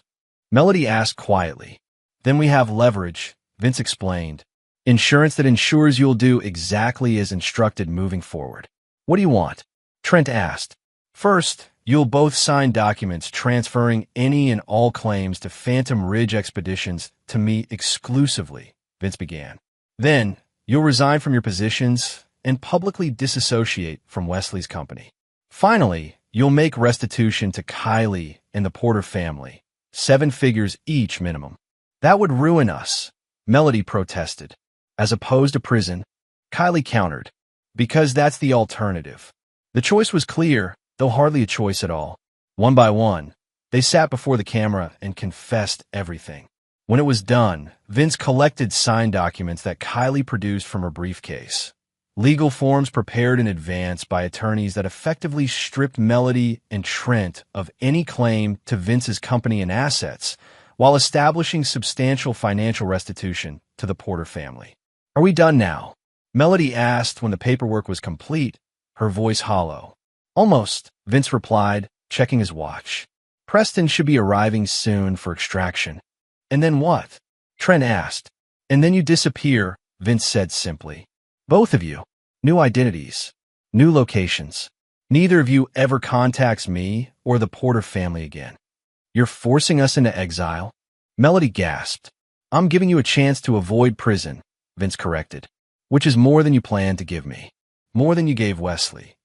Melody asked quietly. "Then we have leverage," Vince explained. "Insurance that ensures you'll do exactly as instructed moving forward." "What do you want?" Trent asked. "First, you'll both sign documents transferring any and all claims to Phantom Ridge Expeditions to me exclusively," Vince began. "Then, you'll resign from your positions and publicly disassociate from Wesley's company. Finally, you'll make restitution to Kylie and the Porter family, 7 figures each minimum." "That would ruin us," Melody protested. "As opposed to prison," Kylie countered. "Because that's the alternative." The choice was clear, though hardly a choice at all. One by one, they sat before the camera and confessed everything. When it was done, Vince collected signed documents that Kylie produced from her briefcase. Legal forms prepared in advance by attorneys that effectively stripped Melody and Trent of any claim to Vince's company and assets, while establishing substantial financial restitution to the Porter family. "Are we done now?" Melody asked when the paperwork was complete, her voice hollow. "Almost," Vince replied, checking his watch. "Preston should be arriving soon for extraction." "And then what?" Trent asked. "And then you disappear," Vince said simply. "Both of you. New identities. New locations. Neither of you ever contacts me or the Porter family again." "You're forcing us into exile?" Melody gasped. "I'm giving you a chance to avoid prison," Vince corrected. "Which is more than you planned to give me. More than you gave Wesley."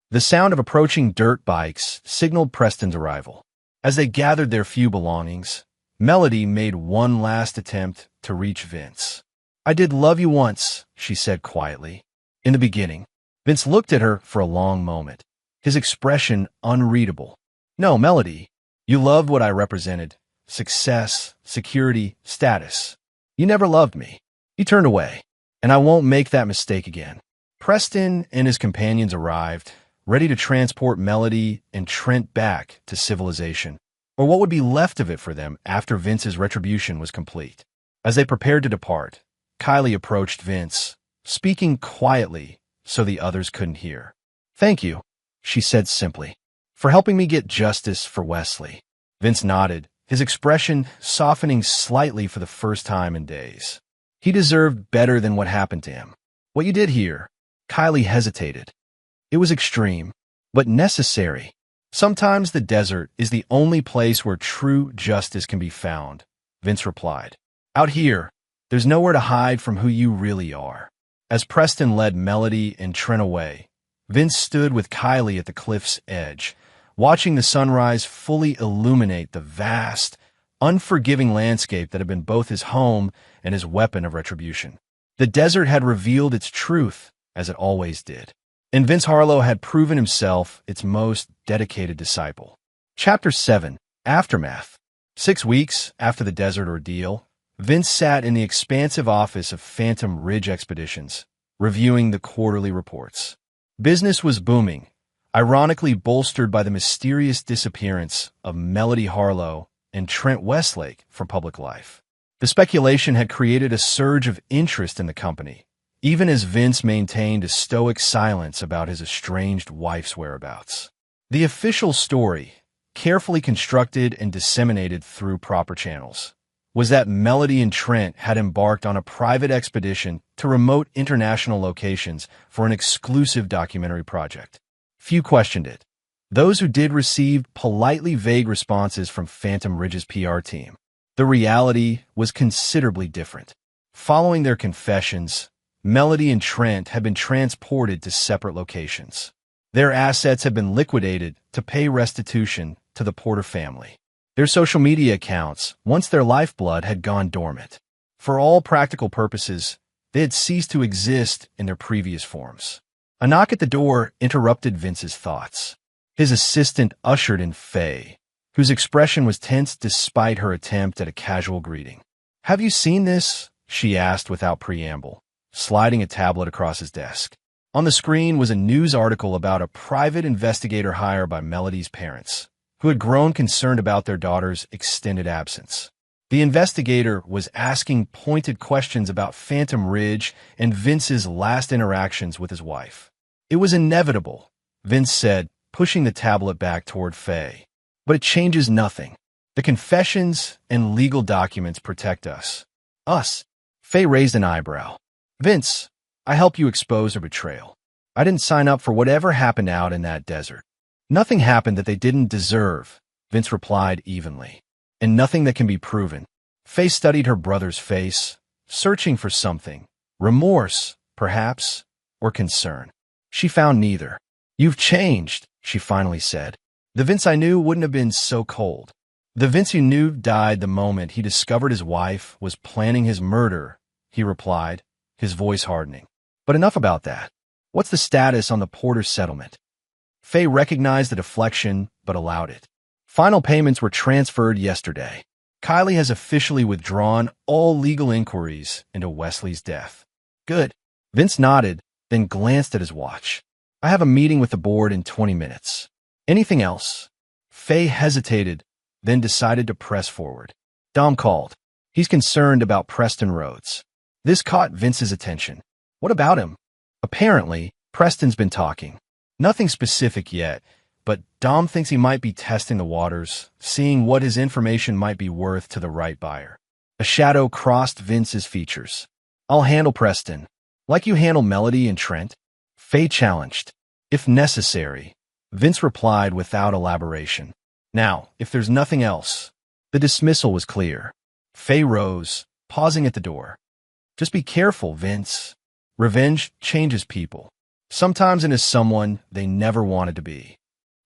The sound of approaching dirt bikes signaled Preston's arrival. As they gathered their few belongings, Melody made one last attempt to reach Vince. "I did love you once," she said quietly. "In the beginning." Vince looked at her for a long moment, his expression unreadable. "No, Melody. You loved what I represented. Success, security, status. You never loved me." He turned away. "And I won't make that mistake again." Preston and his companions arrived, ready to transport Melody and Trent back to civilization, or what would be left of it for them after Vince's retribution was complete. As they prepared to depart, Kylie approached Vince, speaking quietly so the others couldn't hear. "Thank you," she said simply, "for helping me get justice for Wesley." Vince nodded, his expression softening slightly for the first time in days. He deserved better than what happened to him. "What you did here," Kylie hesitated. "It was extreme, but necessary. Sometimes the desert is the only place where true justice can be found," Vince replied. "Out here, there's nowhere to hide from who you really are." As Preston led Melody and Trent away, Vince stood with Kylie at the cliff's edge, watching the sunrise fully illuminate the vast, unforgiving landscape that had been both his home and his weapon of retribution. The desert had revealed its truth, as it always did, and Vince Harlow had proven himself its most dedicated disciple. Chapter 7. Aftermath. 6 weeks after the desert ordeal, Vince sat in the expansive office of Phantom Ridge Expeditions, reviewing the quarterly reports. Business was booming, ironically bolstered by the mysterious disappearance of Melody Harlow and Trent Westlake from public life. The speculation had created a surge of interest in the company, even as Vince maintained a stoic silence about his estranged wife's whereabouts. The official story, carefully constructed and disseminated through proper channels, was that Melody and Trent had embarked on a private expedition to remote international locations for an exclusive documentary project. Few questioned it. Those who did received politely vague responses from Phantom Ridge's PR team. The reality was considerably different. Following their confessions, Melody and Trent had been transported to separate locations. Their assets had been liquidated to pay restitution to the Porter family. Their social media accounts, once their lifeblood, had gone dormant. For all practical purposes, they had ceased to exist in their previous forms. A knock at the door interrupted Vince's thoughts. His assistant ushered in Faye, whose expression was tense despite her attempt at a casual greeting. "Have you seen this?" she asked without preamble, sliding a tablet across his desk. On the screen was a news article about a private investigator hired by Melody's parents, who had grown concerned about their daughter's extended absence. The investigator was asking pointed questions about Phantom Ridge and Vince's last interactions with his wife. "It was inevitable," Vince said, pushing the tablet back toward Faye. "But it changes nothing. The confessions and legal documents protect us." "Us?" Faye raised an eyebrow. "Vince, I helped you expose her betrayal. I didn't sign up for whatever happened out in that desert." "Nothing happened that they didn't deserve," Vince replied evenly. "And nothing that can be proven." Faye studied her brother's face, searching for something. Remorse, perhaps, or concern. She found neither. "You've changed," she finally said. "The Vince I knew wouldn't have been so cold." "The Vince you knew died the moment he discovered his wife was planning his murder," he replied, his voice hardening. "But enough about that. What's the status on the Porter settlement?" Faye recognized the deflection, but allowed it. "Final payments were transferred yesterday. Kylie has officially withdrawn all legal inquiries into Wesley's death." "Good." Vince nodded, then glanced at his watch. "I have a meeting with the board in 20 minutes. Anything else?" Faye hesitated, then decided to press forward. Dom called. "He's concerned about Preston Rhodes." This caught Vince's attention. "What about him?" "Apparently, Preston's been talking. Nothing specific yet, but Dom thinks he might be testing the waters, seeing what his information might be worth to the right buyer." A shadow crossed Vince's features. "I'll handle Preston. Like you handle Melody and Trent?" Faye challenged. "If necessary," Vince replied without elaboration. "Now, if there's nothing else." The dismissal was clear. Faye rose, pausing at the door. "Just be careful, Vince. Revenge changes people, sometimes into someone they never wanted to be."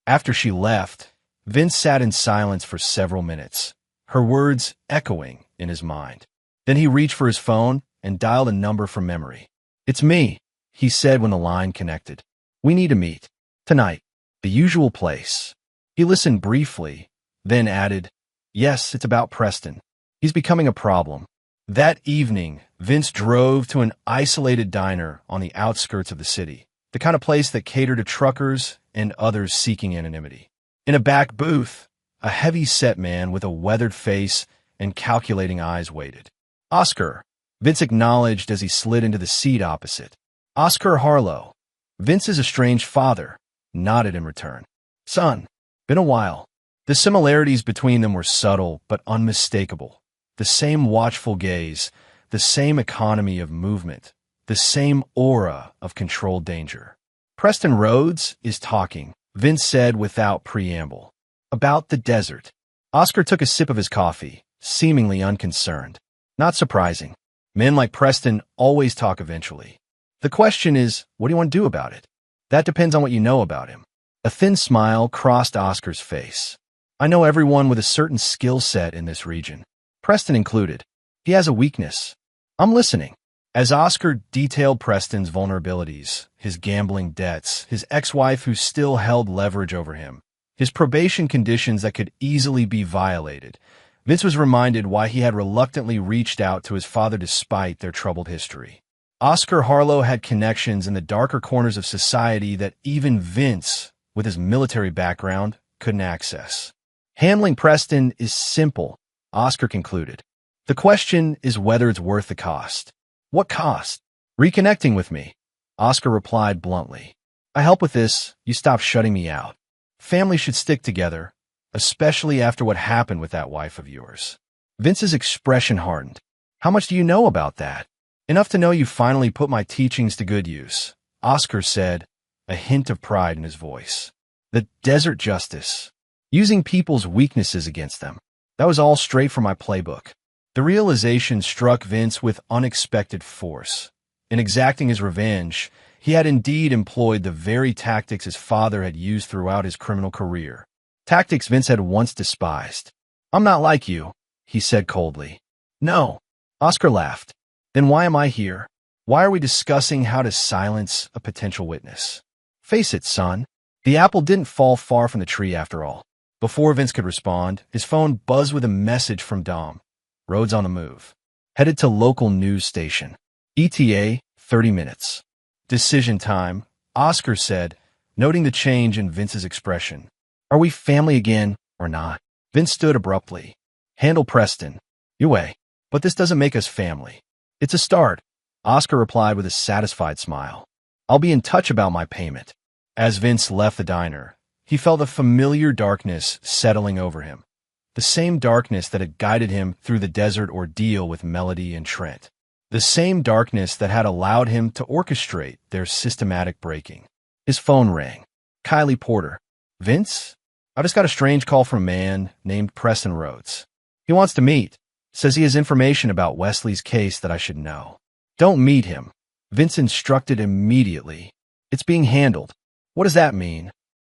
After she left, Vince sat in silence for several minutes, her words echoing in his mind. Then he reached for his phone and dialed a number from memory. "It's me," he said when the line connected. "We need to meet. Tonight. The usual place." He listened briefly, then added, "Yes, it's about Preston. He's becoming a problem." That evening, Vince drove to an isolated diner on the outskirts of the city, the kind of place that catered to truckers and others seeking anonymity. In a back booth, a heavy-set man with a weathered face and calculating eyes waited. "Oscar," Vince acknowledged as he slid into the seat opposite. "Oscar Harlow." Vince's estranged father nodded in return. "Son, been a while." The similarities between them were subtle but unmistakable. The same watchful gaze, the same economy of movement, the same aura of controlled danger. "Preston Rhodes is talking," Vince said without preamble. "About the desert." Oscar took a sip of his coffee, seemingly unconcerned. "Not surprising. Men like Preston always talk eventually. The question is, what do you want to do about it? That depends on what you know about him." A thin smile crossed Oscar's face. "I know everyone with a certain skill set in this region, Preston included. He has a weakness." "I'm listening." As Oscar detailed Preston's vulnerabilities, his gambling debts, his ex-wife who still held leverage over him, his probation conditions that could easily be violated, Vince was reminded why he had reluctantly reached out to his father despite their troubled history. Oscar Harlow had connections in the darker corners of society that even Vince, with his military background, couldn't access. Handling Preston is simple, Oscar concluded. The question is whether it's worth the cost. What cost? Reconnecting with me, Oscar replied bluntly. I help with this, you stop shutting me out. Families should stick together, especially after what happened with that wife of yours. Vince's expression hardened. How much do you know about that? Enough to know you finally put my teachings to good use, Oscar said, a hint of pride in his voice. The desert justice. Using people's weaknesses against them. That was all straight from my playbook. The realization struck Vince with unexpected force. In exacting his revenge, he had indeed employed the very tactics his father had used throughout his criminal career. Tactics Vince had once despised. I'm not like you, he said coldly. No, Oscar laughed. Then why am I here? Why are we discussing how to silence a potential witness? Face it, son. The apple didn't fall far from the tree after all. Before Vince could respond, his phone buzzed with a message from Dom. Roads on the move. Headed to local news station. ETA, 30 minutes. Decision time, Oscar said, noting the change in Vince's expression. Are we family again or not? Vince stood abruptly. Handle Preston. Your way. But this doesn't make us family. It's a start, Oscar replied with a satisfied smile. I'll be in touch about my payment. As Vince left the diner, he felt a familiar darkness settling over him. The same darkness that had guided him through the desert ordeal with Melody and Trent. The same darkness that had allowed him to orchestrate their systematic breaking. His phone rang. Kylie Porter. Vince? I just got a strange call from a man named Preston Rhodes. He wants to meet. Says he has information about Wesley's case that I should know. Don't meet him. Vince instructed immediately. It's being handled. What does that mean?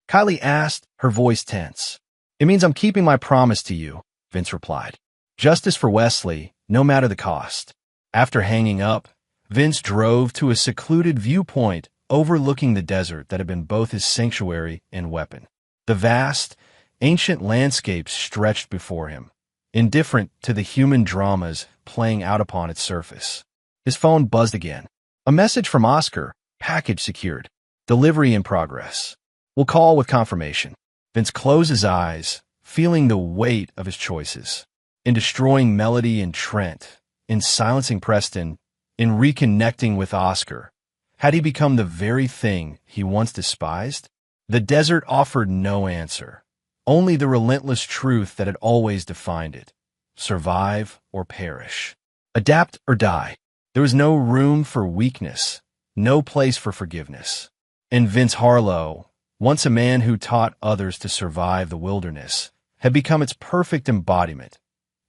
Kylie asked, her voice tense. It means I'm keeping my promise to you, Vince replied. Justice for Wesley, no matter the cost. After hanging up, Vince drove to a secluded viewpoint overlooking the desert that had been both his sanctuary and weapon. The vast, ancient landscape stretched before him, indifferent to the human dramas playing out upon its surface. His phone buzzed again. A message from Oscar, package secured. Delivery in progress. We'll call with confirmation. Vince closed his eyes, feeling the weight of his choices. In destroying Melody and Trent, in silencing Preston, in reconnecting with Oscar, had he become the very thing he once despised? The desert offered no answer, only the relentless truth that had always defined it. Survive or perish. Adapt or die. There was no room for weakness, no place for forgiveness. And Vince Harlow, once a man who taught others to survive the wilderness, had become its perfect embodiment.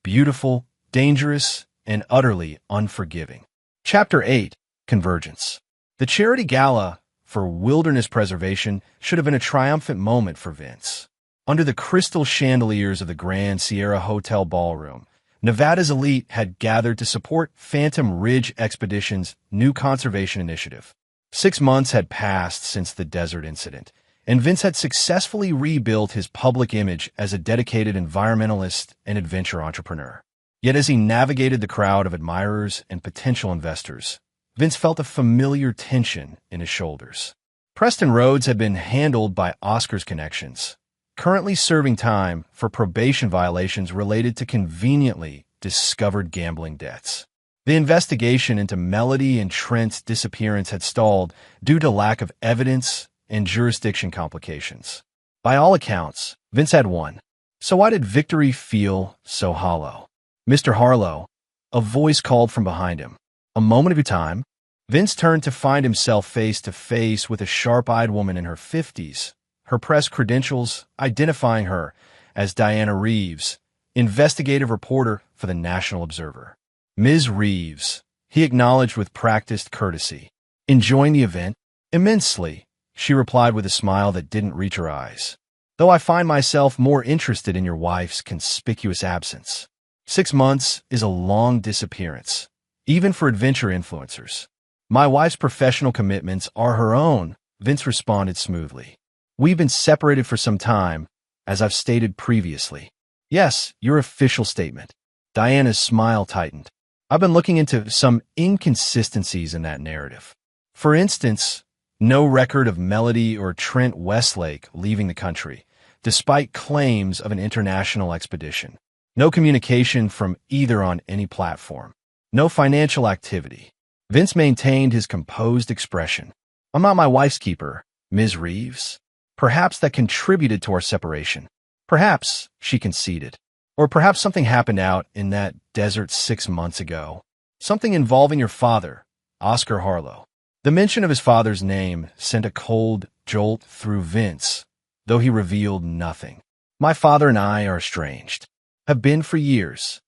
Beautiful, dangerous, and utterly unforgiving. Chapter 8. Convergence. The charity gala for wilderness preservation should have been a triumphant moment for Vince. Under the crystal chandeliers of the Grand Sierra Hotel ballroom, Nevada's elite had gathered to support Phantom Ridge Expedition's new conservation initiative. 6 months had passed since the desert incident, and Vince had successfully rebuilt his public image as a dedicated environmentalist and adventure entrepreneur. Yet as he navigated the crowd of admirers and potential investors, Vince felt a familiar tension in his shoulders. Preston Rhodes had been handled by Oscar's connections, currently serving time for probation violations related to conveniently discovered gambling debts. The investigation into Melody and Trent's disappearance had stalled due to lack of evidence and jurisdiction complications. By all accounts, Vince had won. So why did victory feel so hollow? Mr. Harlow, a voice called from behind him. A moment of your time. Vince turned to find himself face to face with a sharp-eyed woman in her 50s, her press credentials identifying her as Diana Reeves, investigative reporter for the National Observer. Ms. Reeves, he acknowledged with practiced courtesy. Enjoying the event? Immensely, she replied with a smile that didn't reach her eyes. Though I find myself more interested in your wife's conspicuous absence. 6 months is a long disappearance, even for adventure influencers. My wife's professional commitments are her own, Vince responded smoothly. We've been separated for some time, as I've stated previously. Yes, your official statement. Diana's smile tightened. I've been looking into some inconsistencies in that narrative. For instance, no record of Melody or Trent Westlake leaving the country, despite claims of an international expedition. No communication from either on any platform. No financial activity. Vince maintained his composed expression. "I'm not my wife's keeper, Ms. Reeves. Perhaps that contributed to our separation. Perhaps," she conceded. "Or perhaps something happened out in that desert 6 months ago. Something involving your father, Oscar Harlow." The mention of his father's name sent a cold jolt through Vince, though he revealed nothing. "My father and I are estranged. Have been for years."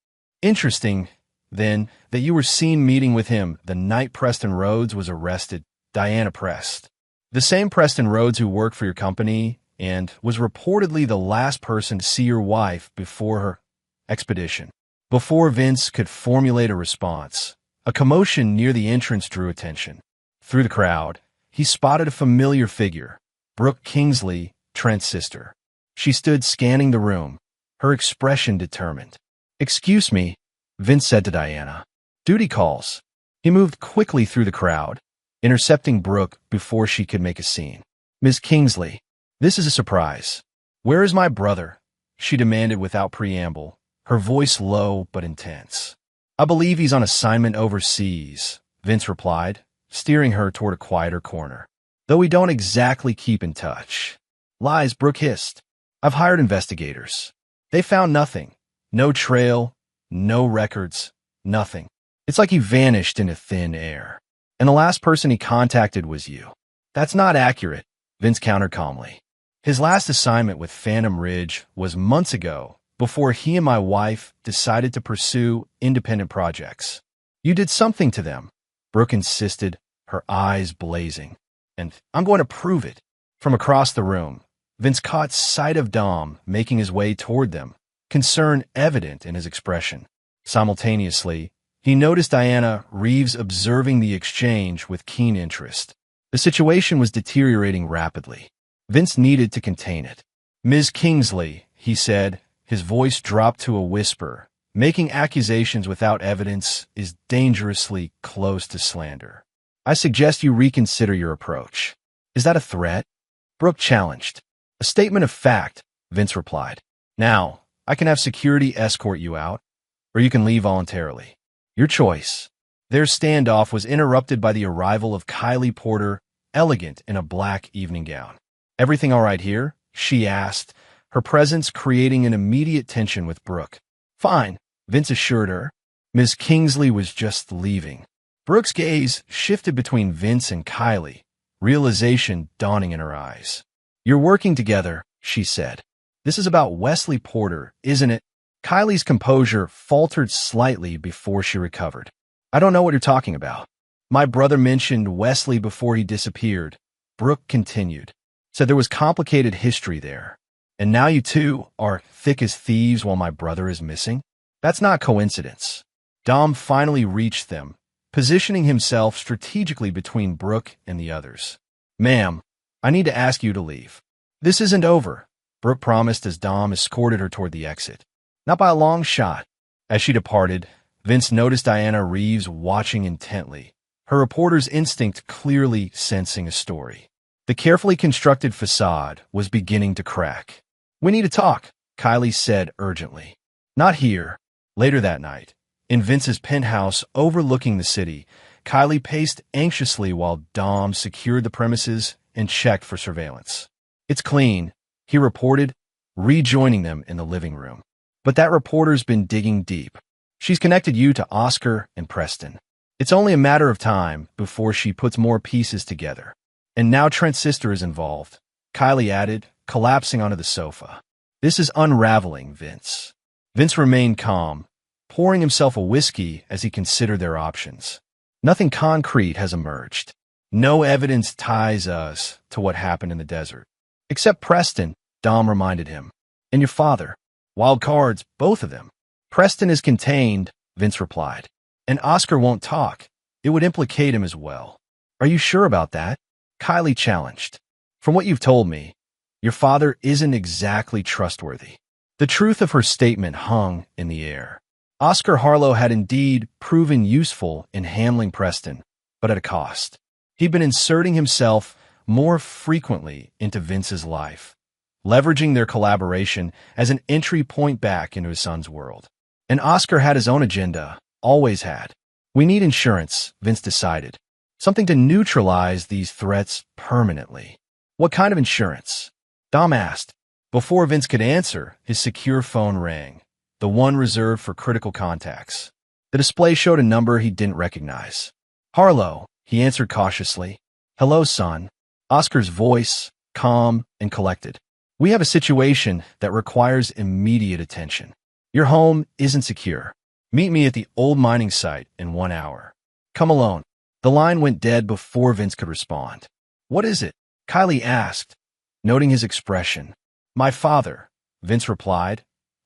"Interesting, then, that you were seen meeting with him the night Preston Rhodes was arrested." Diana pressed. "The same Preston Rhodes who worked for your company and was reportedly the last person to see your wife before her expedition." Before Vince could formulate a response, a commotion near the entrance drew attention. Through the crowd, he spotted a familiar figure, Brooke Kingsley, Trent's sister. She stood scanning the room, her expression determined. "Excuse me," Vince said to Diana. "Duty calls." He moved quickly through the crowd, intercepting Brooke before she could make a scene. "Ms. Kingsley, this is a surprise. Where is my brother?" she demanded without preamble, her voice low but intense. "I believe he's on assignment overseas," Vince replied, steering her toward a quieter corner. "Though we don't exactly keep in touch." "Lies," Brooke hissed. "I've hired investigators. They found nothing. No trail, no records, nothing. It's like he vanished into thin air. And the last person he contacted was you." "That's not accurate," Vince countered calmly. "His last assignment with Phantom Ridge was months ago, before he and my wife decided to pursue independent projects." "You did something to them," Brooke insisted, her eyes blazing. "And I'm going to prove it." From across the room, Vince caught sight of Dom making his way toward them, concern evident in his expression. Simultaneously, he noticed Diana Reeves observing the exchange with keen interest. The situation was deteriorating rapidly. Vince needed to contain it. "Ms. Kingsley," he said, his voice dropped to a whisper, "making accusations without evidence is dangerously close to slander. I suggest you reconsider your approach." "Is that a threat?" Brooke challenged. "A statement of fact," Vince replied. "Now, I can have security escort you out, or you can leave voluntarily. Your choice." Their standoff was interrupted by the arrival of Kylie Porter, elegant in a black evening gown. "Everything all right here?" she asked, her presence creating an immediate tension with Brooke. "Fine," Vince assured her. Ms. Kingsley was just leaving. Brooke's gaze shifted between Vince and Kylie, realization dawning in her eyes. "You're working together," she said. "This is about Wesley Porter, isn't it?" Kylie's composure faltered slightly before she recovered. "I don't know what you're talking about." "My brother mentioned Wesley before he disappeared," Brooke continued. "Said there was complicated history there. And now you two are thick as thieves while my brother is missing? That's not coincidence." Dom finally reached them, positioning himself strategically between Brooke and the others. "Ma'am, I need to ask you to leave." "This isn't over," Brooke promised as Dom escorted her toward the exit. "Not by a long shot." As she departed, Vince noticed Diana Reeves watching intently, her reporter's instinct clearly sensing a story. The carefully constructed facade was beginning to crack. "We need to talk," Kylie said urgently. "Not here." Later that night, in Vince's penthouse overlooking the city, Kylie paced anxiously while Dom secured the premises and checked for surveillance. "It's clean," he reported, rejoining them in the living room. "But that reporter's been digging deep. She's connected you to Oscar and Preston. It's only a matter of time before she puts more pieces together. And now Trent's sister is involved," Kylie added, collapsing onto the sofa. "This is unraveling, Vince." Vince remained calm, pouring himself a whiskey as he considered their options. "Nothing concrete has emerged. No evidence ties us to what happened in the desert. Except Preston," Dom reminded him. "And your father. Wild cards, both of them." "Preston is contained," Vince replied. "And Oscar won't talk. It would implicate him as well." "Are you sure about that?" Kylie challenged. "From what you've told me, your father isn't exactly trustworthy." The truth of her statement hung in the air. Oscar Harlow had indeed proven useful in handling Preston, but at a cost. He'd been inserting himself more frequently into Vince's life, leveraging their collaboration as an entry point back into his son's world. And Oscar had his own agenda, always had. We need insurance, Vince decided. Something to neutralize these threats permanently. What kind of insurance? Dom asked. Before Vince could answer, his secure phone rang, the one reserved for critical contacts. The display showed a number he didn't recognize. Harlow, he answered cautiously. Hello, son. Oscar's voice, calm and collected. We have a situation that requires immediate attention. Your home isn't secure. Meet me at the old mining site in 1 hour. Come alone. The line went dead before Vince could respond. What is it? Kylie asked, noting his expression. My father, Vince replied,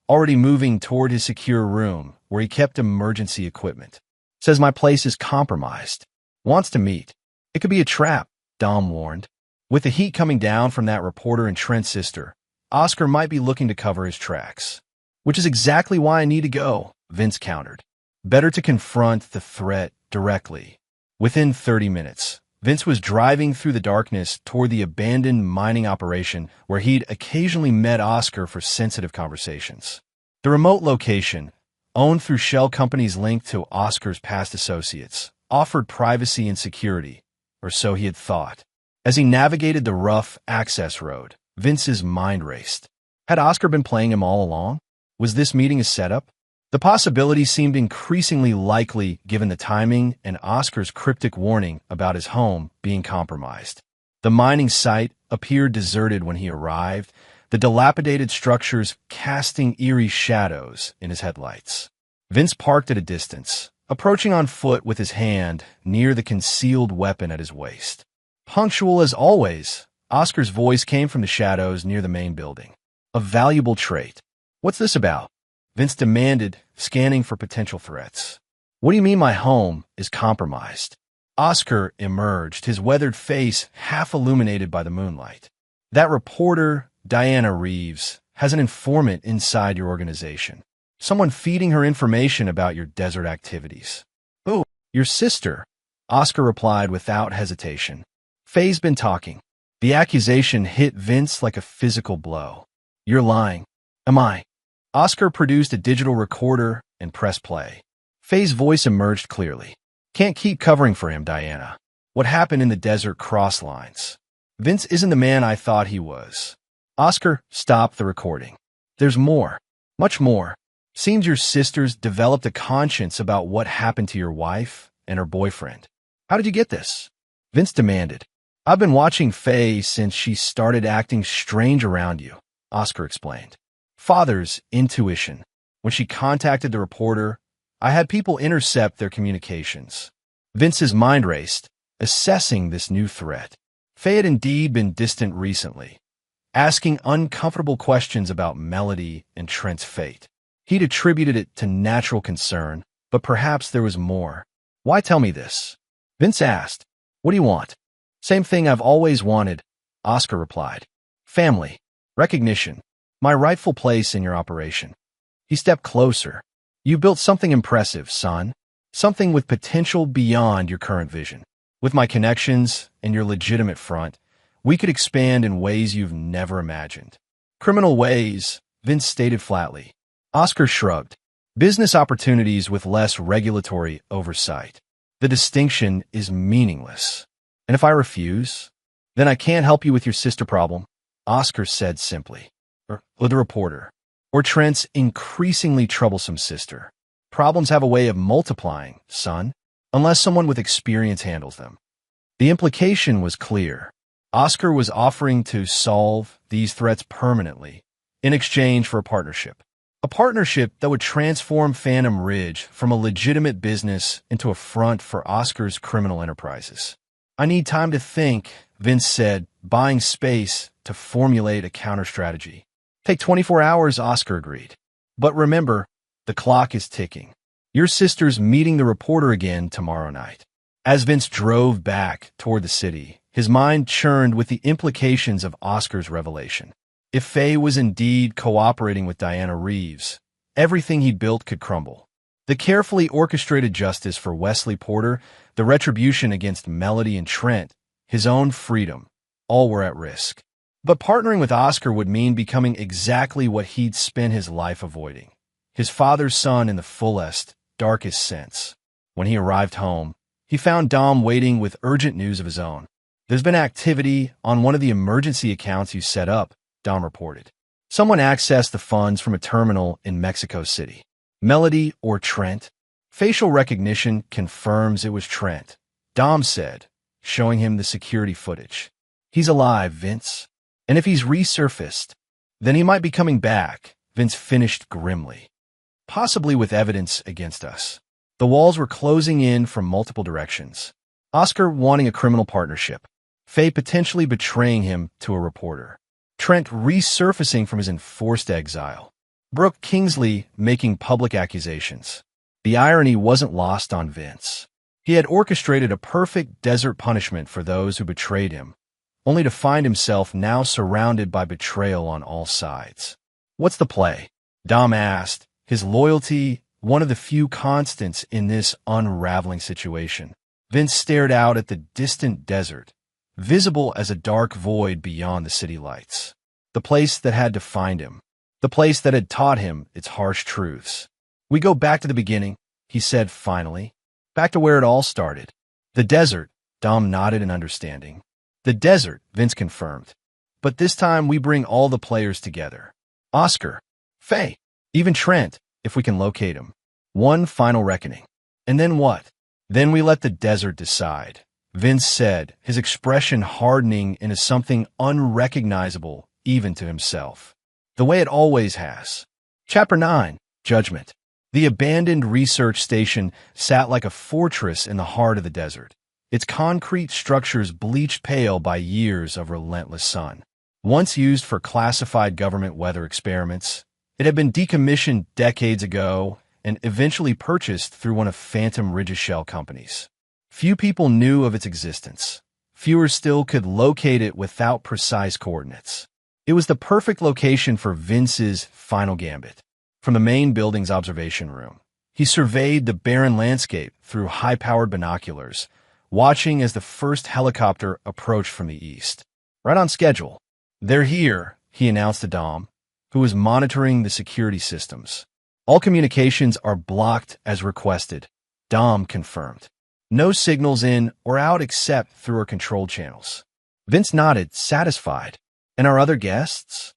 already moving toward his secure room where he kept emergency equipment. Says my place is compromised. Wants to meet. It could be a trap, Dom warned. With the heat coming down from that reporter and Trent's sister, Oscar might be looking to cover his tracks. Which is exactly why I need to go, Vince countered. Better to confront the threat directly. Within 30 minutes, Vince was driving through the darkness toward the abandoned mining operation where he'd occasionally met Oscar for sensitive conversations. The remote location, owned through shell companies linked to Oscar's past associates, offered privacy and security, or so he had thought. As he navigated the rough access road, Vince's mind raced. Had Oscar been playing him all along? Was this meeting a setup? The possibility seemed increasingly likely given the timing and Oscar's cryptic warning about his home being compromised. The mining site appeared deserted when he arrived, the dilapidated structures casting eerie shadows in his headlights. Vince parked at a distance, approaching on foot with his hand near the concealed weapon at his waist. Punctual as always, Oscar's voice came from the shadows near the main building. A valuable trait. What's this about? Vince demanded, scanning for potential threats. What do you mean my home is compromised? Oscar emerged, his weathered face half illuminated by the moonlight. That reporter, Diana Reeves, has an informant inside your organization. Someone feeding her information about your desert activities. Oh, your sister, Oscar replied without hesitation. Faye's been talking. The accusation hit Vince like a physical blow. You're lying. Am I? Oscar produced a digital recorder and pressed play. Faye's voice emerged clearly. Can't keep covering for him, Diana. What happened in the desert cross lines? Vince isn't the man I thought he was. Oscar stopped the recording. There's more. Much more. Seems your sisters developed a conscience about what happened to your wife and her boyfriend. How did you get this? Vince demanded. I've been watching Faye since she started acting strange around you, Oscar explained. Father's intuition. When she contacted the reporter, I had people intercept their communications. Vince's mind raced, assessing this new threat. Faye had indeed been distant recently, asking uncomfortable questions about Melody and Trent's fate. He'd attributed it to natural concern, but perhaps there was more. Why tell me this? Vince asked. What do you want? Same thing I've always wanted, Oscar replied. Family. Recognition. My rightful place in your operation. He stepped closer. You built something impressive, son. Something with potential beyond your current vision. With my connections and your legitimate front, we could expand in ways you've never imagined. Criminal ways, Vince stated flatly. Oscar shrugged. Business opportunities with less regulatory oversight. The distinction is meaningless. And if I refuse, then I can't help you with your sister problem, Oscar said simply. Or the reporter. Or Trent's increasingly troublesome sister. Problems have a way of multiplying, son, unless someone with experience handles them. The implication was clear. Oscar was offering to solve these threats permanently in exchange for a partnership. A partnership that would transform Phantom Ridge from a legitimate business into a front for Oscar's criminal enterprises. I need time to think, Vince said, buying space to formulate a counter-strategy. Take 24 hours, Oscar agreed. But remember, the clock is ticking. Your sister's meeting the reporter again tomorrow night. As Vince drove back toward the city, his mind churned with the implications of Oscar's revelation. If Faye was indeed cooperating with Diana Reeves, everything he'd built could crumble. The carefully orchestrated justice for Wesley Porter, the retribution against Melody and Trent, his own freedom, all were at risk. But partnering with Oscar would mean becoming exactly what he'd spent his life avoiding. His father's son in the fullest, darkest sense. When he arrived home, he found Dom waiting with urgent news of his own. "There's been activity on one of the emergency accounts you set up," Dom reported. "Someone accessed the funds from a terminal in Mexico City. Melody or Trent?" Facial recognition confirms it was Trent, Dom said, showing him the security footage. "He's alive, Vince. And if he's resurfaced, then he might be coming back," Vince finished grimly. "Possibly with evidence against us." The walls were closing in from multiple directions. Oscar wanting a criminal partnership. Faye potentially betraying him to a reporter. Trent resurfacing from his enforced exile. Brooke Kingsley making public accusations. The irony wasn't lost on Vince. He had orchestrated a perfect desert punishment for those who betrayed him, only to find himself now surrounded by betrayal on all sides. "What's the play?" Dom asked, his loyalty one of the few constants in this unraveling situation. Vince stared out at the distant desert, visible as a dark void beyond the city lights. The place that had defined him. The place that had taught him its harsh truths. "We go back to the beginning," he said finally. "Back to where it all started." "The desert," Dom nodded in understanding. "The desert," Vince confirmed. "But this time we bring all the players together. Oscar, Faye, even Trent, if we can locate him. One final reckoning. And then what? Then we let the desert decide," Vince said, his expression hardening into something unrecognizable even to himself. The way it always has. Chapter 9, Judgment. The abandoned research station sat like a fortress in the heart of the desert, its concrete structures bleached pale by years of relentless sun. Once used for classified government weather experiments, it had been decommissioned decades ago and eventually purchased through one of Phantom Ridge's shell companies. Few people knew of its existence. Fewer still could locate it without precise coordinates. It was the perfect location for Vince's final gambit. From the main building's observation room, he surveyed the barren landscape through high-powered binoculars, watching as the first helicopter approached from the east. Right on schedule. "They're here," he announced to Dom, who was monitoring the security systems. "All communications are blocked as requested," Dom confirmed. "No signals in or out except through our control channels." Vince nodded, satisfied. "And our other guests?"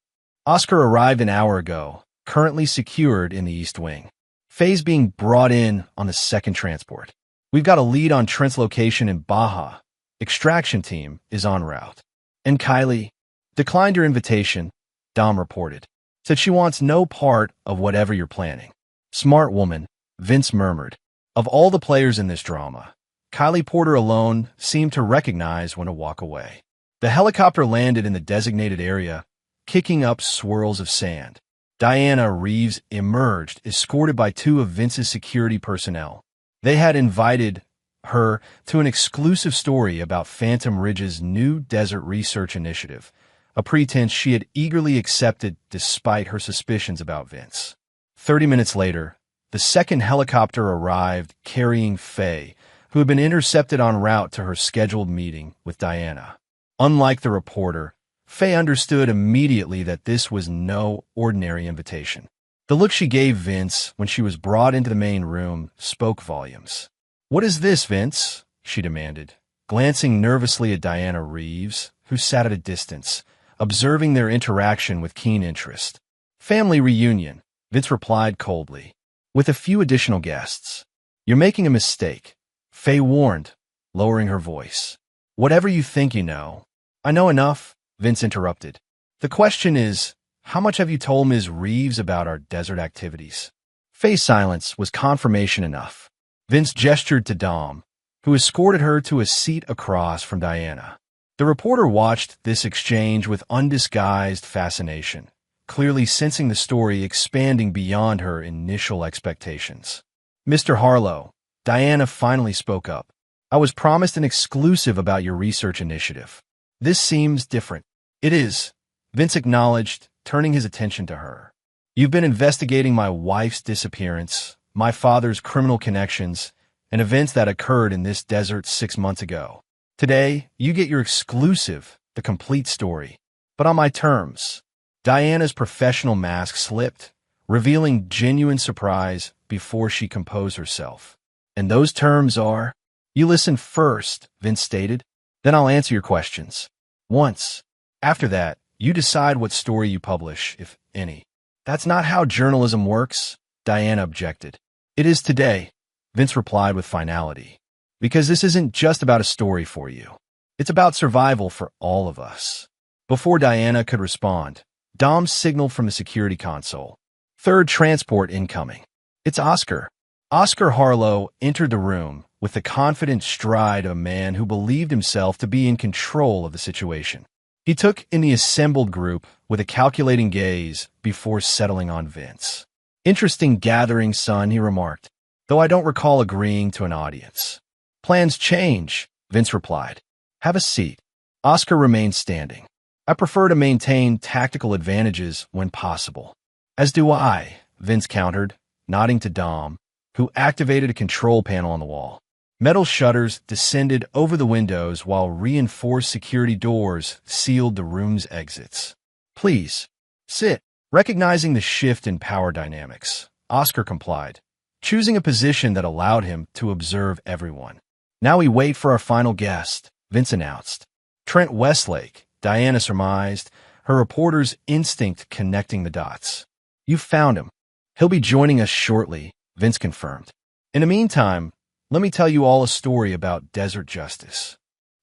"Oscar arrived an hour ago, currently secured in the East Wing. Faye's being brought in on the second transport. We've got a lead on Trent's location in Baja. Extraction team is en route." "And Kylie?" "Declined your invitation," Dom reported. "Said she wants no part of whatever you're planning." "Smart woman," Vince murmured. Of all the players in this drama, Kylie Porter alone seemed to recognize when to walk away. The helicopter landed in the designated area, kicking up swirls of sand. Diana Reeves emerged, escorted by two of Vince's security personnel. They had invited her to an exclusive story about Phantom Ridge's new desert research initiative, a pretense she had eagerly accepted despite her suspicions about Vince. 30 minutes later, the second helicopter arrived carrying Faye, who had been intercepted en route to her scheduled meeting with Diana. Unlike the reporter, Faye understood immediately that this was no ordinary invitation. The look she gave Vince when she was brought into the main room spoke volumes. "What is this, Vince?" she demanded, glancing nervously at Diana Reeves, who sat at a distance, observing their interaction with keen interest. "Family reunion," Vince replied coldly, "with a few additional guests." "You're making a mistake," Faye warned, lowering her voice. "Whatever you think you know." "I know enough," Vince interrupted. "The question is, how much have you told Ms. Reeves about our desert activities?" Faye's silence was confirmation enough. Vince gestured to Dom, who escorted her to a seat across from Diana. The reporter watched this exchange with undisguised fascination, clearly sensing the story expanding beyond her initial expectations. "Mr. Harlow," Diana finally spoke up, "I was promised an exclusive about your research initiative. This seems different." "It is," Vince acknowledged, turning his attention to her. "You've been investigating my wife's disappearance, my father's criminal connections, and events that occurred in this desert 6 months ago. Today, you get your exclusive, the complete story." but on my terms. Diana's professional mask slipped, revealing genuine surprise before she composed herself. And those terms are, "You listen first," Vince stated. "Then I'll answer your questions. Once. After that, you decide what story you publish, if any." "That's not how journalism works," Diana objected. "It is today," Vince replied with finality. "Because this isn't just about a story for you. It's about survival for all of us." Before Diana could respond, Dom signaled from the security console. "Third transport incoming." "It's Oscar." Oscar Harlow entered the room with the confident stride of a man who believed himself to be in control of the situation. He took in the assembled group with a calculating gaze before settling on Vince. "Interesting gathering, son," he remarked, "though I don't recall agreeing to an audience." "Plans change," Vince replied. "Have a seat." Oscar remained standing. "I prefer to maintain tactical advantages when possible." "As do I," Vince countered, nodding to Dom, who activated a control panel on the wall. Metal shutters descended over the windows while reinforced security doors sealed the room's exits. "Please, sit." Recognizing the shift in power dynamics, Oscar complied, choosing a position that allowed him to observe everyone. "Now we wait for our final guest," Vince announced. "Trent Westlake," Diana surmised, her reporter's instinct connecting the dots. "You found him. He'll be joining us shortly," Vince confirmed. "In the meantime, let me tell you all a story about desert justice."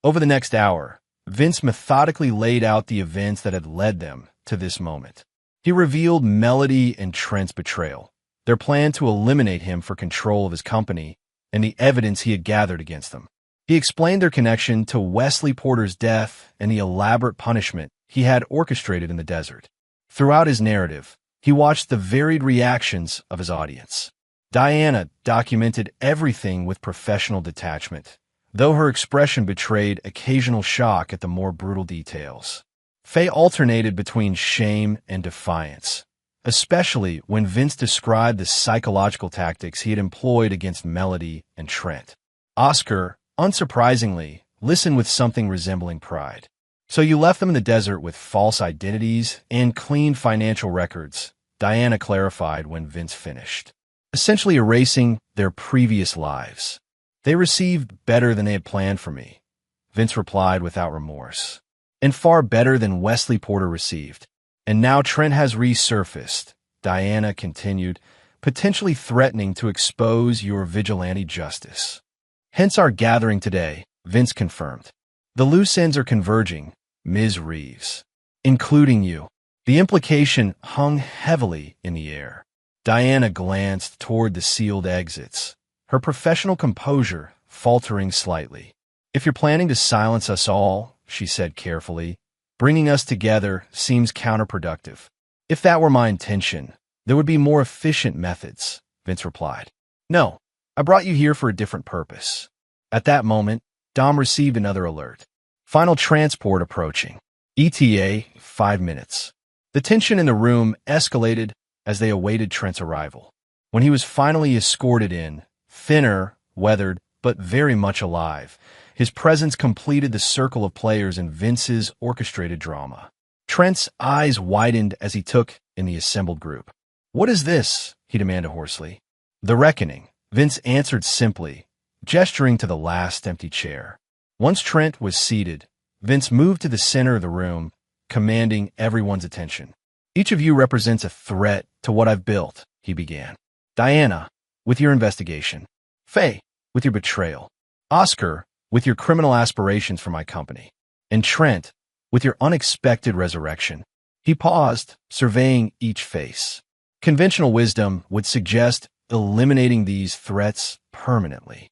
Over the next hour, Vince methodically laid out the events that had led them to this moment. He revealed Melody and Trent's betrayal, their plan to eliminate him for control of his company, and the evidence he had gathered against them. He explained their connection to Wesley Porter's death and the elaborate punishment he had orchestrated in the desert. Throughout his narrative, he watched the varied reactions of his audience. Diana documented everything with professional detachment, though her expression betrayed occasional shock at the more brutal details. Faye alternated between shame and defiance, especially when Vince described the psychological tactics he had employed against Melody and Trent. Oscar, unsurprisingly, listened with something resembling pride. "So you left them in the desert with false identities and clean financial records," Diana clarified when Vince finished. "Essentially erasing their previous lives. They received better than they had planned for me," Vince replied without remorse. "And far better than Wesley Porter received. And now Trent has resurfaced," Diana continued, "potentially threatening to expose your vigilante justice. Hence our gathering today," Vince confirmed. "The loose ends are converging, Ms. Reeves. Including you." The implication hung heavily in the air. Diana glanced toward the sealed exits, her professional composure faltering slightly. "If you're planning to silence us all," she said carefully, "bringing us together seems counterproductive." "If that were my intention, there would be more efficient methods," Vince replied. "No, I brought you here for a different purpose." At that moment, Dom received another alert. "Final transport approaching. ETA 5 minutes." The tension in the room escalated as they awaited Trent's arrival. When he was finally escorted in, thinner, weathered, but very much alive, his presence completed the circle of players in Vince's orchestrated drama. Trent's eyes widened as he took in the assembled group. "What is this?" he demanded hoarsely. "The reckoning," Vince answered simply, gesturing to the last empty chair. Once Trent was seated, Vince moved to the center of the room, commanding everyone's attention. "Each of you represents a threat to what I've built," he began. "Diana, with your investigation. Faye, with your betrayal. Oscar, with your criminal aspirations for my company. And Trent, with your unexpected resurrection." He paused, surveying each face. Conventional wisdom would suggest eliminating these threats permanently.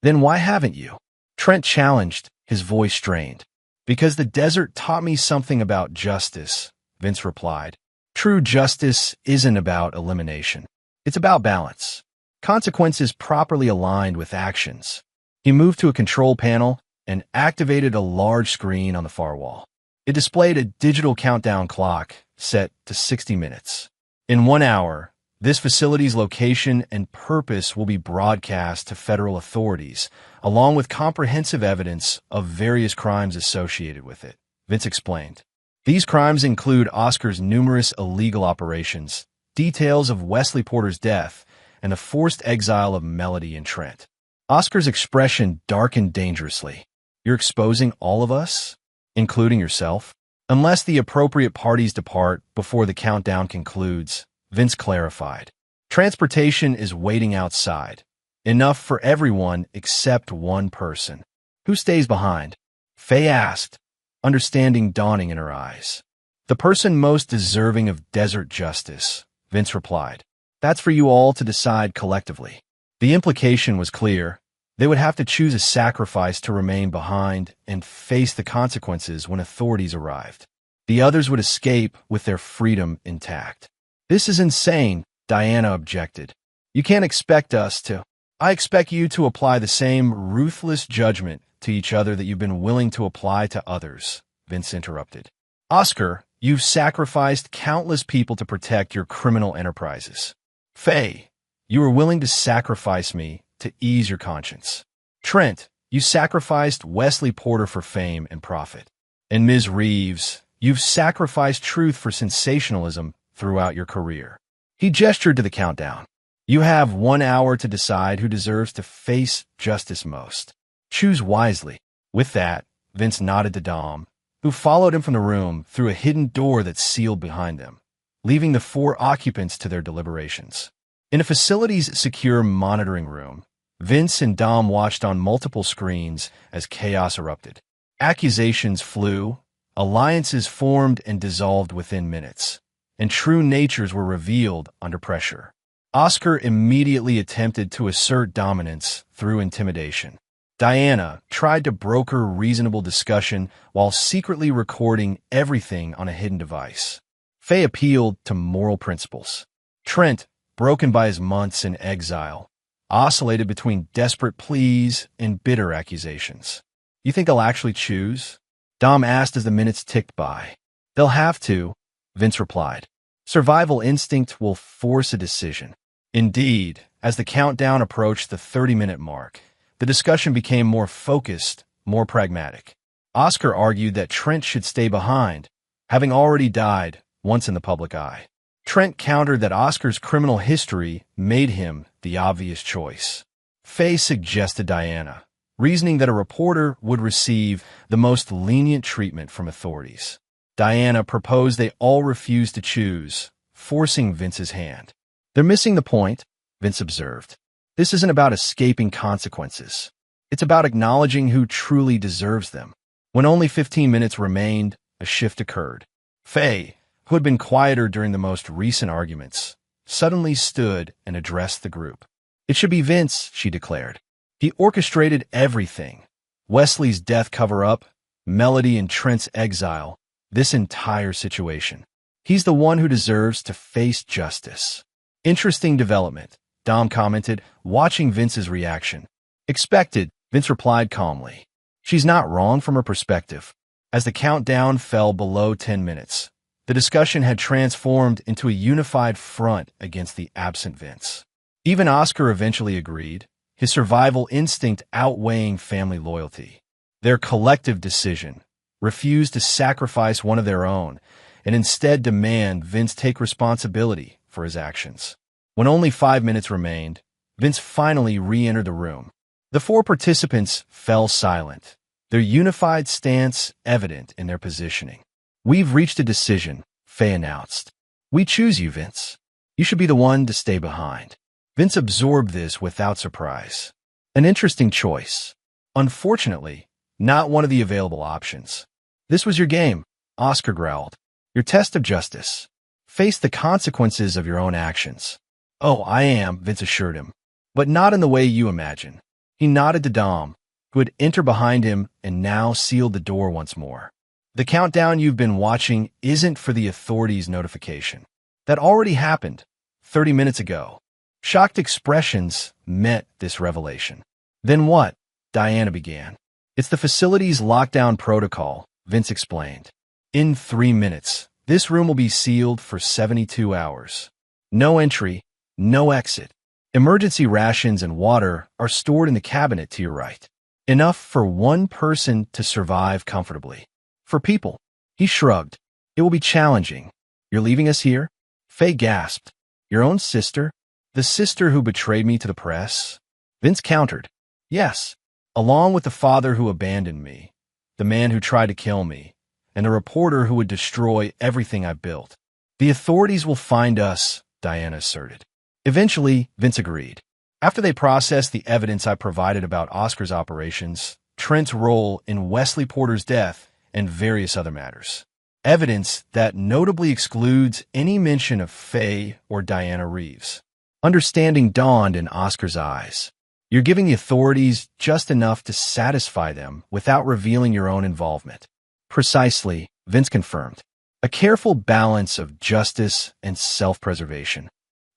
"Then why haven't you?" Trent challenged, his voice strained. "Because the desert taught me something about justice," Vince replied. "True justice isn't about elimination. It's about balance. Consequences properly aligned with actions." He moved to a control panel and activated a large screen on the far wall. It displayed a digital countdown clock set to 60 minutes. In 1 hour, this facility's location and purpose will be broadcast to federal authorities, along with comprehensive evidence of various crimes associated with it, Vince explained. These crimes include Oscar's numerous illegal operations, details of Wesley Porter's death, and the forced exile of Melody and Trent. Oscar's expression darkened dangerously. You're exposing all of us, including yourself? Unless the appropriate parties depart before the countdown concludes, Vince clarified. Transportation is waiting outside. Enough for everyone except one person. Who stays behind? Faye asked, understanding dawning in her eyes. The person most deserving of desert justice, Vince replied. That's for you all to decide collectively. The implication was clear. They would have to choose a sacrifice to remain behind and face the consequences when authorities arrived. The others would escape with their freedom intact. This is insane, Diana objected. You can't expect us to. I expect you to apply the same ruthless judgment to each other that you've been willing to apply to others, Vince interrupted. Oscar, you've sacrificed countless people to protect your criminal enterprises. Faye, you were willing to sacrifice me to ease your conscience. Trent, you sacrificed Wesley Porter for fame and profit. And Ms. Reeves, you've sacrificed truth for sensationalism throughout your career. He gestured to the countdown. You have 1 hour to decide who deserves to face justice most. Choose wisely. With that, Vince nodded to Dom, who followed him from the room through a hidden door that sealed behind them, leaving the 4 occupants to their deliberations. In a facility's secure monitoring room, Vince and Dom watched on multiple screens as chaos erupted. Accusations flew, alliances formed and dissolved within minutes, and true natures were revealed under pressure. Oscar immediately attempted to assert dominance through intimidation. Diana tried to broker reasonable discussion while secretly recording everything on a hidden device. Faye appealed to moral principles. Trent, broken by his months in exile, oscillated between desperate pleas and bitter accusations. You think they'll actually choose? Dom asked as the minutes ticked by. They'll have to, Vince replied. Survival instinct will force a decision. Indeed, as the countdown approached the 30-minute mark, the discussion became more focused, more pragmatic. Oscar argued that Trent should stay behind, having already died once in the public eye. Trent countered that Oscar's criminal history made him the obvious choice. Faye suggested Diana, reasoning that a reporter would receive the most lenient treatment from authorities. Diana proposed they all refuse to choose, forcing Vince's hand. They're missing the point, Vince observed. This isn't about escaping consequences. It's about acknowledging who truly deserves them. When only 15 minutes remained, a shift occurred. Faye, who had been quieter during the most recent arguments, suddenly stood and addressed the group. It should be Vince, she declared. He orchestrated everything. Wesley's death cover-up, Melody and Trent's exile, this entire situation. He's the one who deserves to face justice. Interesting development, Dom commented, watching Vince's reaction. Expected, Vince replied calmly. She's not wrong from her perspective. As the countdown fell below 10 minutes, the discussion had transformed into a unified front against the absent Vince. Even Oscar eventually agreed, his survival instinct outweighing family loyalty. Their collective decision refused to sacrifice one of their own and instead demand Vince take responsibility for his actions. When only 5 minutes remained, Vince finally re-entered the room. The 4 participants fell silent, their unified stance evident in their positioning. We've reached a decision, Faye announced. We choose you, Vince. You should be the one to stay behind. Vince absorbed this without surprise. An interesting choice. Unfortunately, not one of the available options. This was your game, Oscar growled. Your test of justice. Face the consequences of your own actions. Oh, I am, Vince assured him, but not in the way you imagine. He nodded to Dom, who had entered behind him and now sealed the door once more. The countdown you've been watching isn't for the authorities' notification. That already happened 30 minutes ago. Shocked expressions met this revelation. Then what? Diana began. It's the facility's lockdown protocol, Vince explained. In 3 minutes, this room will be sealed for 72 hours. No entry, no exit. Emergency rations and water are stored in the cabinet to your right. Enough for one person to survive comfortably. For people. He shrugged. It will be challenging. You're leaving us here? Faye gasped. Your own sister? The sister who betrayed me to the press? Vince countered. Yes, along with the father who abandoned me, the man who tried to kill me, and the reporter who would destroy everything I built. The authorities will find us, Diana asserted. Eventually, Vince agreed. After they processed the evidence I provided about Oscar's operations, Trent's role in Wesley Porter's death, and various other matters. Evidence that notably excludes any mention of Faye or Diana Reeves. Understanding dawned in Oscar's eyes. You're giving the authorities just enough to satisfy them without revealing your own involvement. Precisely, Vince confirmed. A careful balance of justice and self-preservation.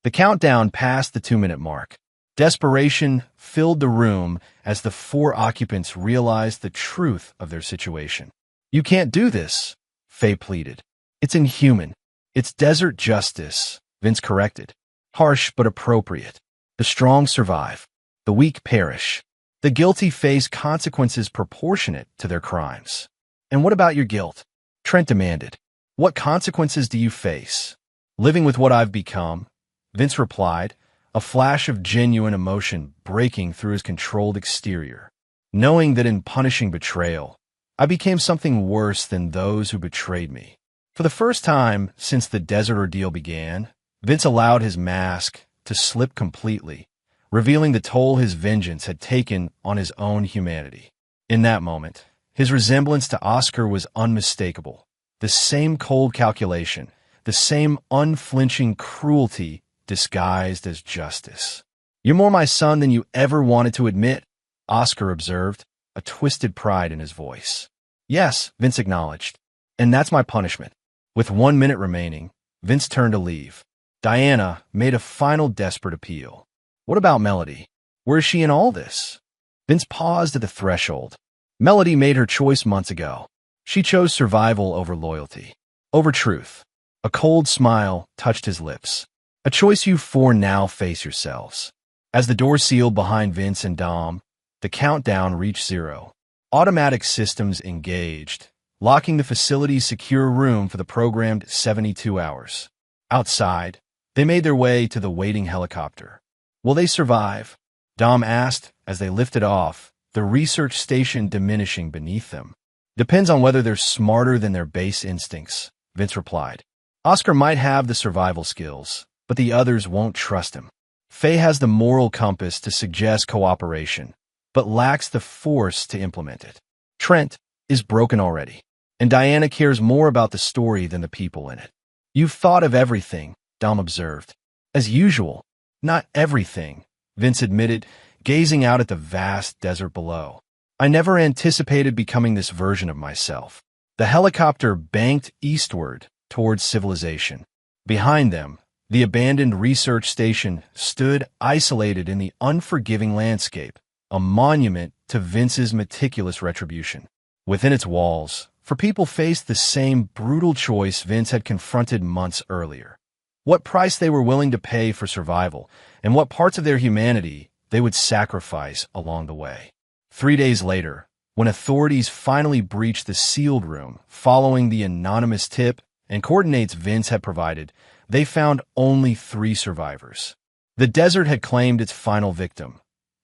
The countdown passed the 2-minute mark. Desperation filled the room as the 4 occupants realized the truth of their situation. You can't do this, Faye pleaded. It's inhuman. It's desert justice, Vince corrected. Harsh but appropriate. The strong survive. The weak perish. The guilty face consequences proportionate to their crimes. And what about your guilt? Trent demanded. What consequences do you face? Living with what I've become, Vince replied, a flash of genuine emotion breaking through his controlled exterior. Knowing that in punishing betrayal, I became something worse than those who betrayed me. For the first time since the desert ordeal began, Vince allowed his mask to slip completely, revealing the toll his vengeance had taken on his own humanity. In that moment, his resemblance to Oscar was unmistakable. The same cold calculation, the same unflinching cruelty disguised as justice. You're more my son than you ever wanted to admit, Oscar observed, a twisted pride in his voice. Yes, Vince acknowledged. And that's my punishment. With 1 minute remaining, Vince turned to leave. Diana made a final desperate appeal. What about Melody? Where is she in all this? Vince paused at the threshold. Melody made her choice months ago. She chose survival over loyalty, over truth. A cold smile touched his lips. A choice you 4 now face yourselves. As the door sealed behind Vince and Dom, the countdown reached 0. Automatic systems engaged, locking the facility's secure room for the programmed 72 hours. Outside, they made their way to the waiting helicopter. Will they survive? Dom asked as they lifted off, the research station diminishing beneath them. Depends on whether they're smarter than their base instincts, Vince replied. Oscar might have the survival skills, but the others won't trust him. Faye has the moral compass to suggest cooperation, but lacks the force to implement it. Trent is broken already, and Diana cares more about the story than the people in it. You've thought of everything, Dom observed. As usual. Not everything, Vince admitted, gazing out at the vast desert below. I never anticipated becoming this version of myself. The helicopter banked eastward towards civilization. Behind them, the abandoned research station stood isolated in the unforgiving landscape, a monument to Vince's meticulous retribution. Within its walls, for people faced the same brutal choice Vince had confronted months earlier. What price they were willing to pay for survival, and what parts of their humanity they would sacrifice along the way. 3 days later, when authorities finally breached the sealed room following the anonymous tip and coordinates Vince had provided, they found only 3 survivors. The desert had claimed its final victim,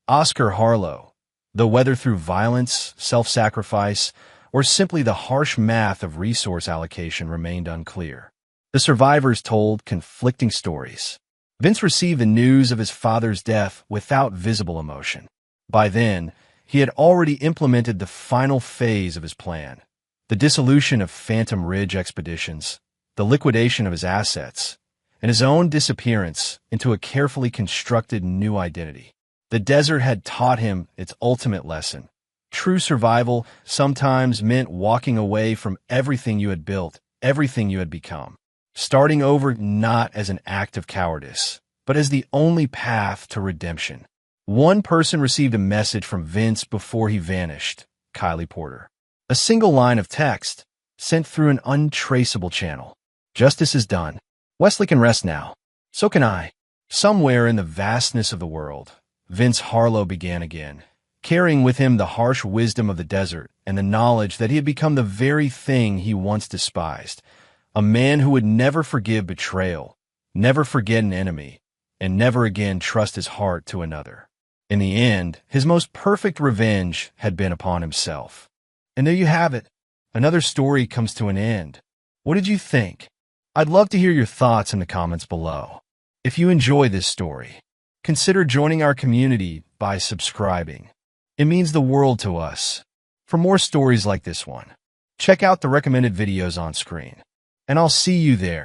Oscar Harlow, though whether through violence, self-sacrifice, or simply the harsh math of resource allocation remained unclear. The survivors told conflicting stories. Vince received the news of his father's death without visible emotion. By then, he had already implemented the final phase of his plan, the dissolution of Phantom Ridge expeditions, the liquidation of his assets, and his own disappearance into a carefully constructed new identity. The desert had taught him its ultimate lesson. True survival sometimes meant walking away from everything you had built, everything you had become. Starting over not as an act of cowardice, but as the only path to redemption. One person received a message from Vince before he vanished, Kylie Porter. A single line of text, sent through an untraceable channel. Justice is done. Wesley can rest now. So can I. Somewhere in the vastness of the world, Vince Harlow began again, carrying with him the harsh wisdom of the desert and the knowledge that he had become the very thing he once despised, A man who would never forgive betrayal, never forget an enemy, and never again trust his heart to another. In the end, his most perfect revenge had been upon himself. And there you have it. Another story comes to an end. What did you think? I'd love to hear your thoughts in the comments below. If you enjoy this story, consider joining our community by subscribing. It means the world to us. For more stories like this one, check out the recommended videos on screen. And I'll see you there.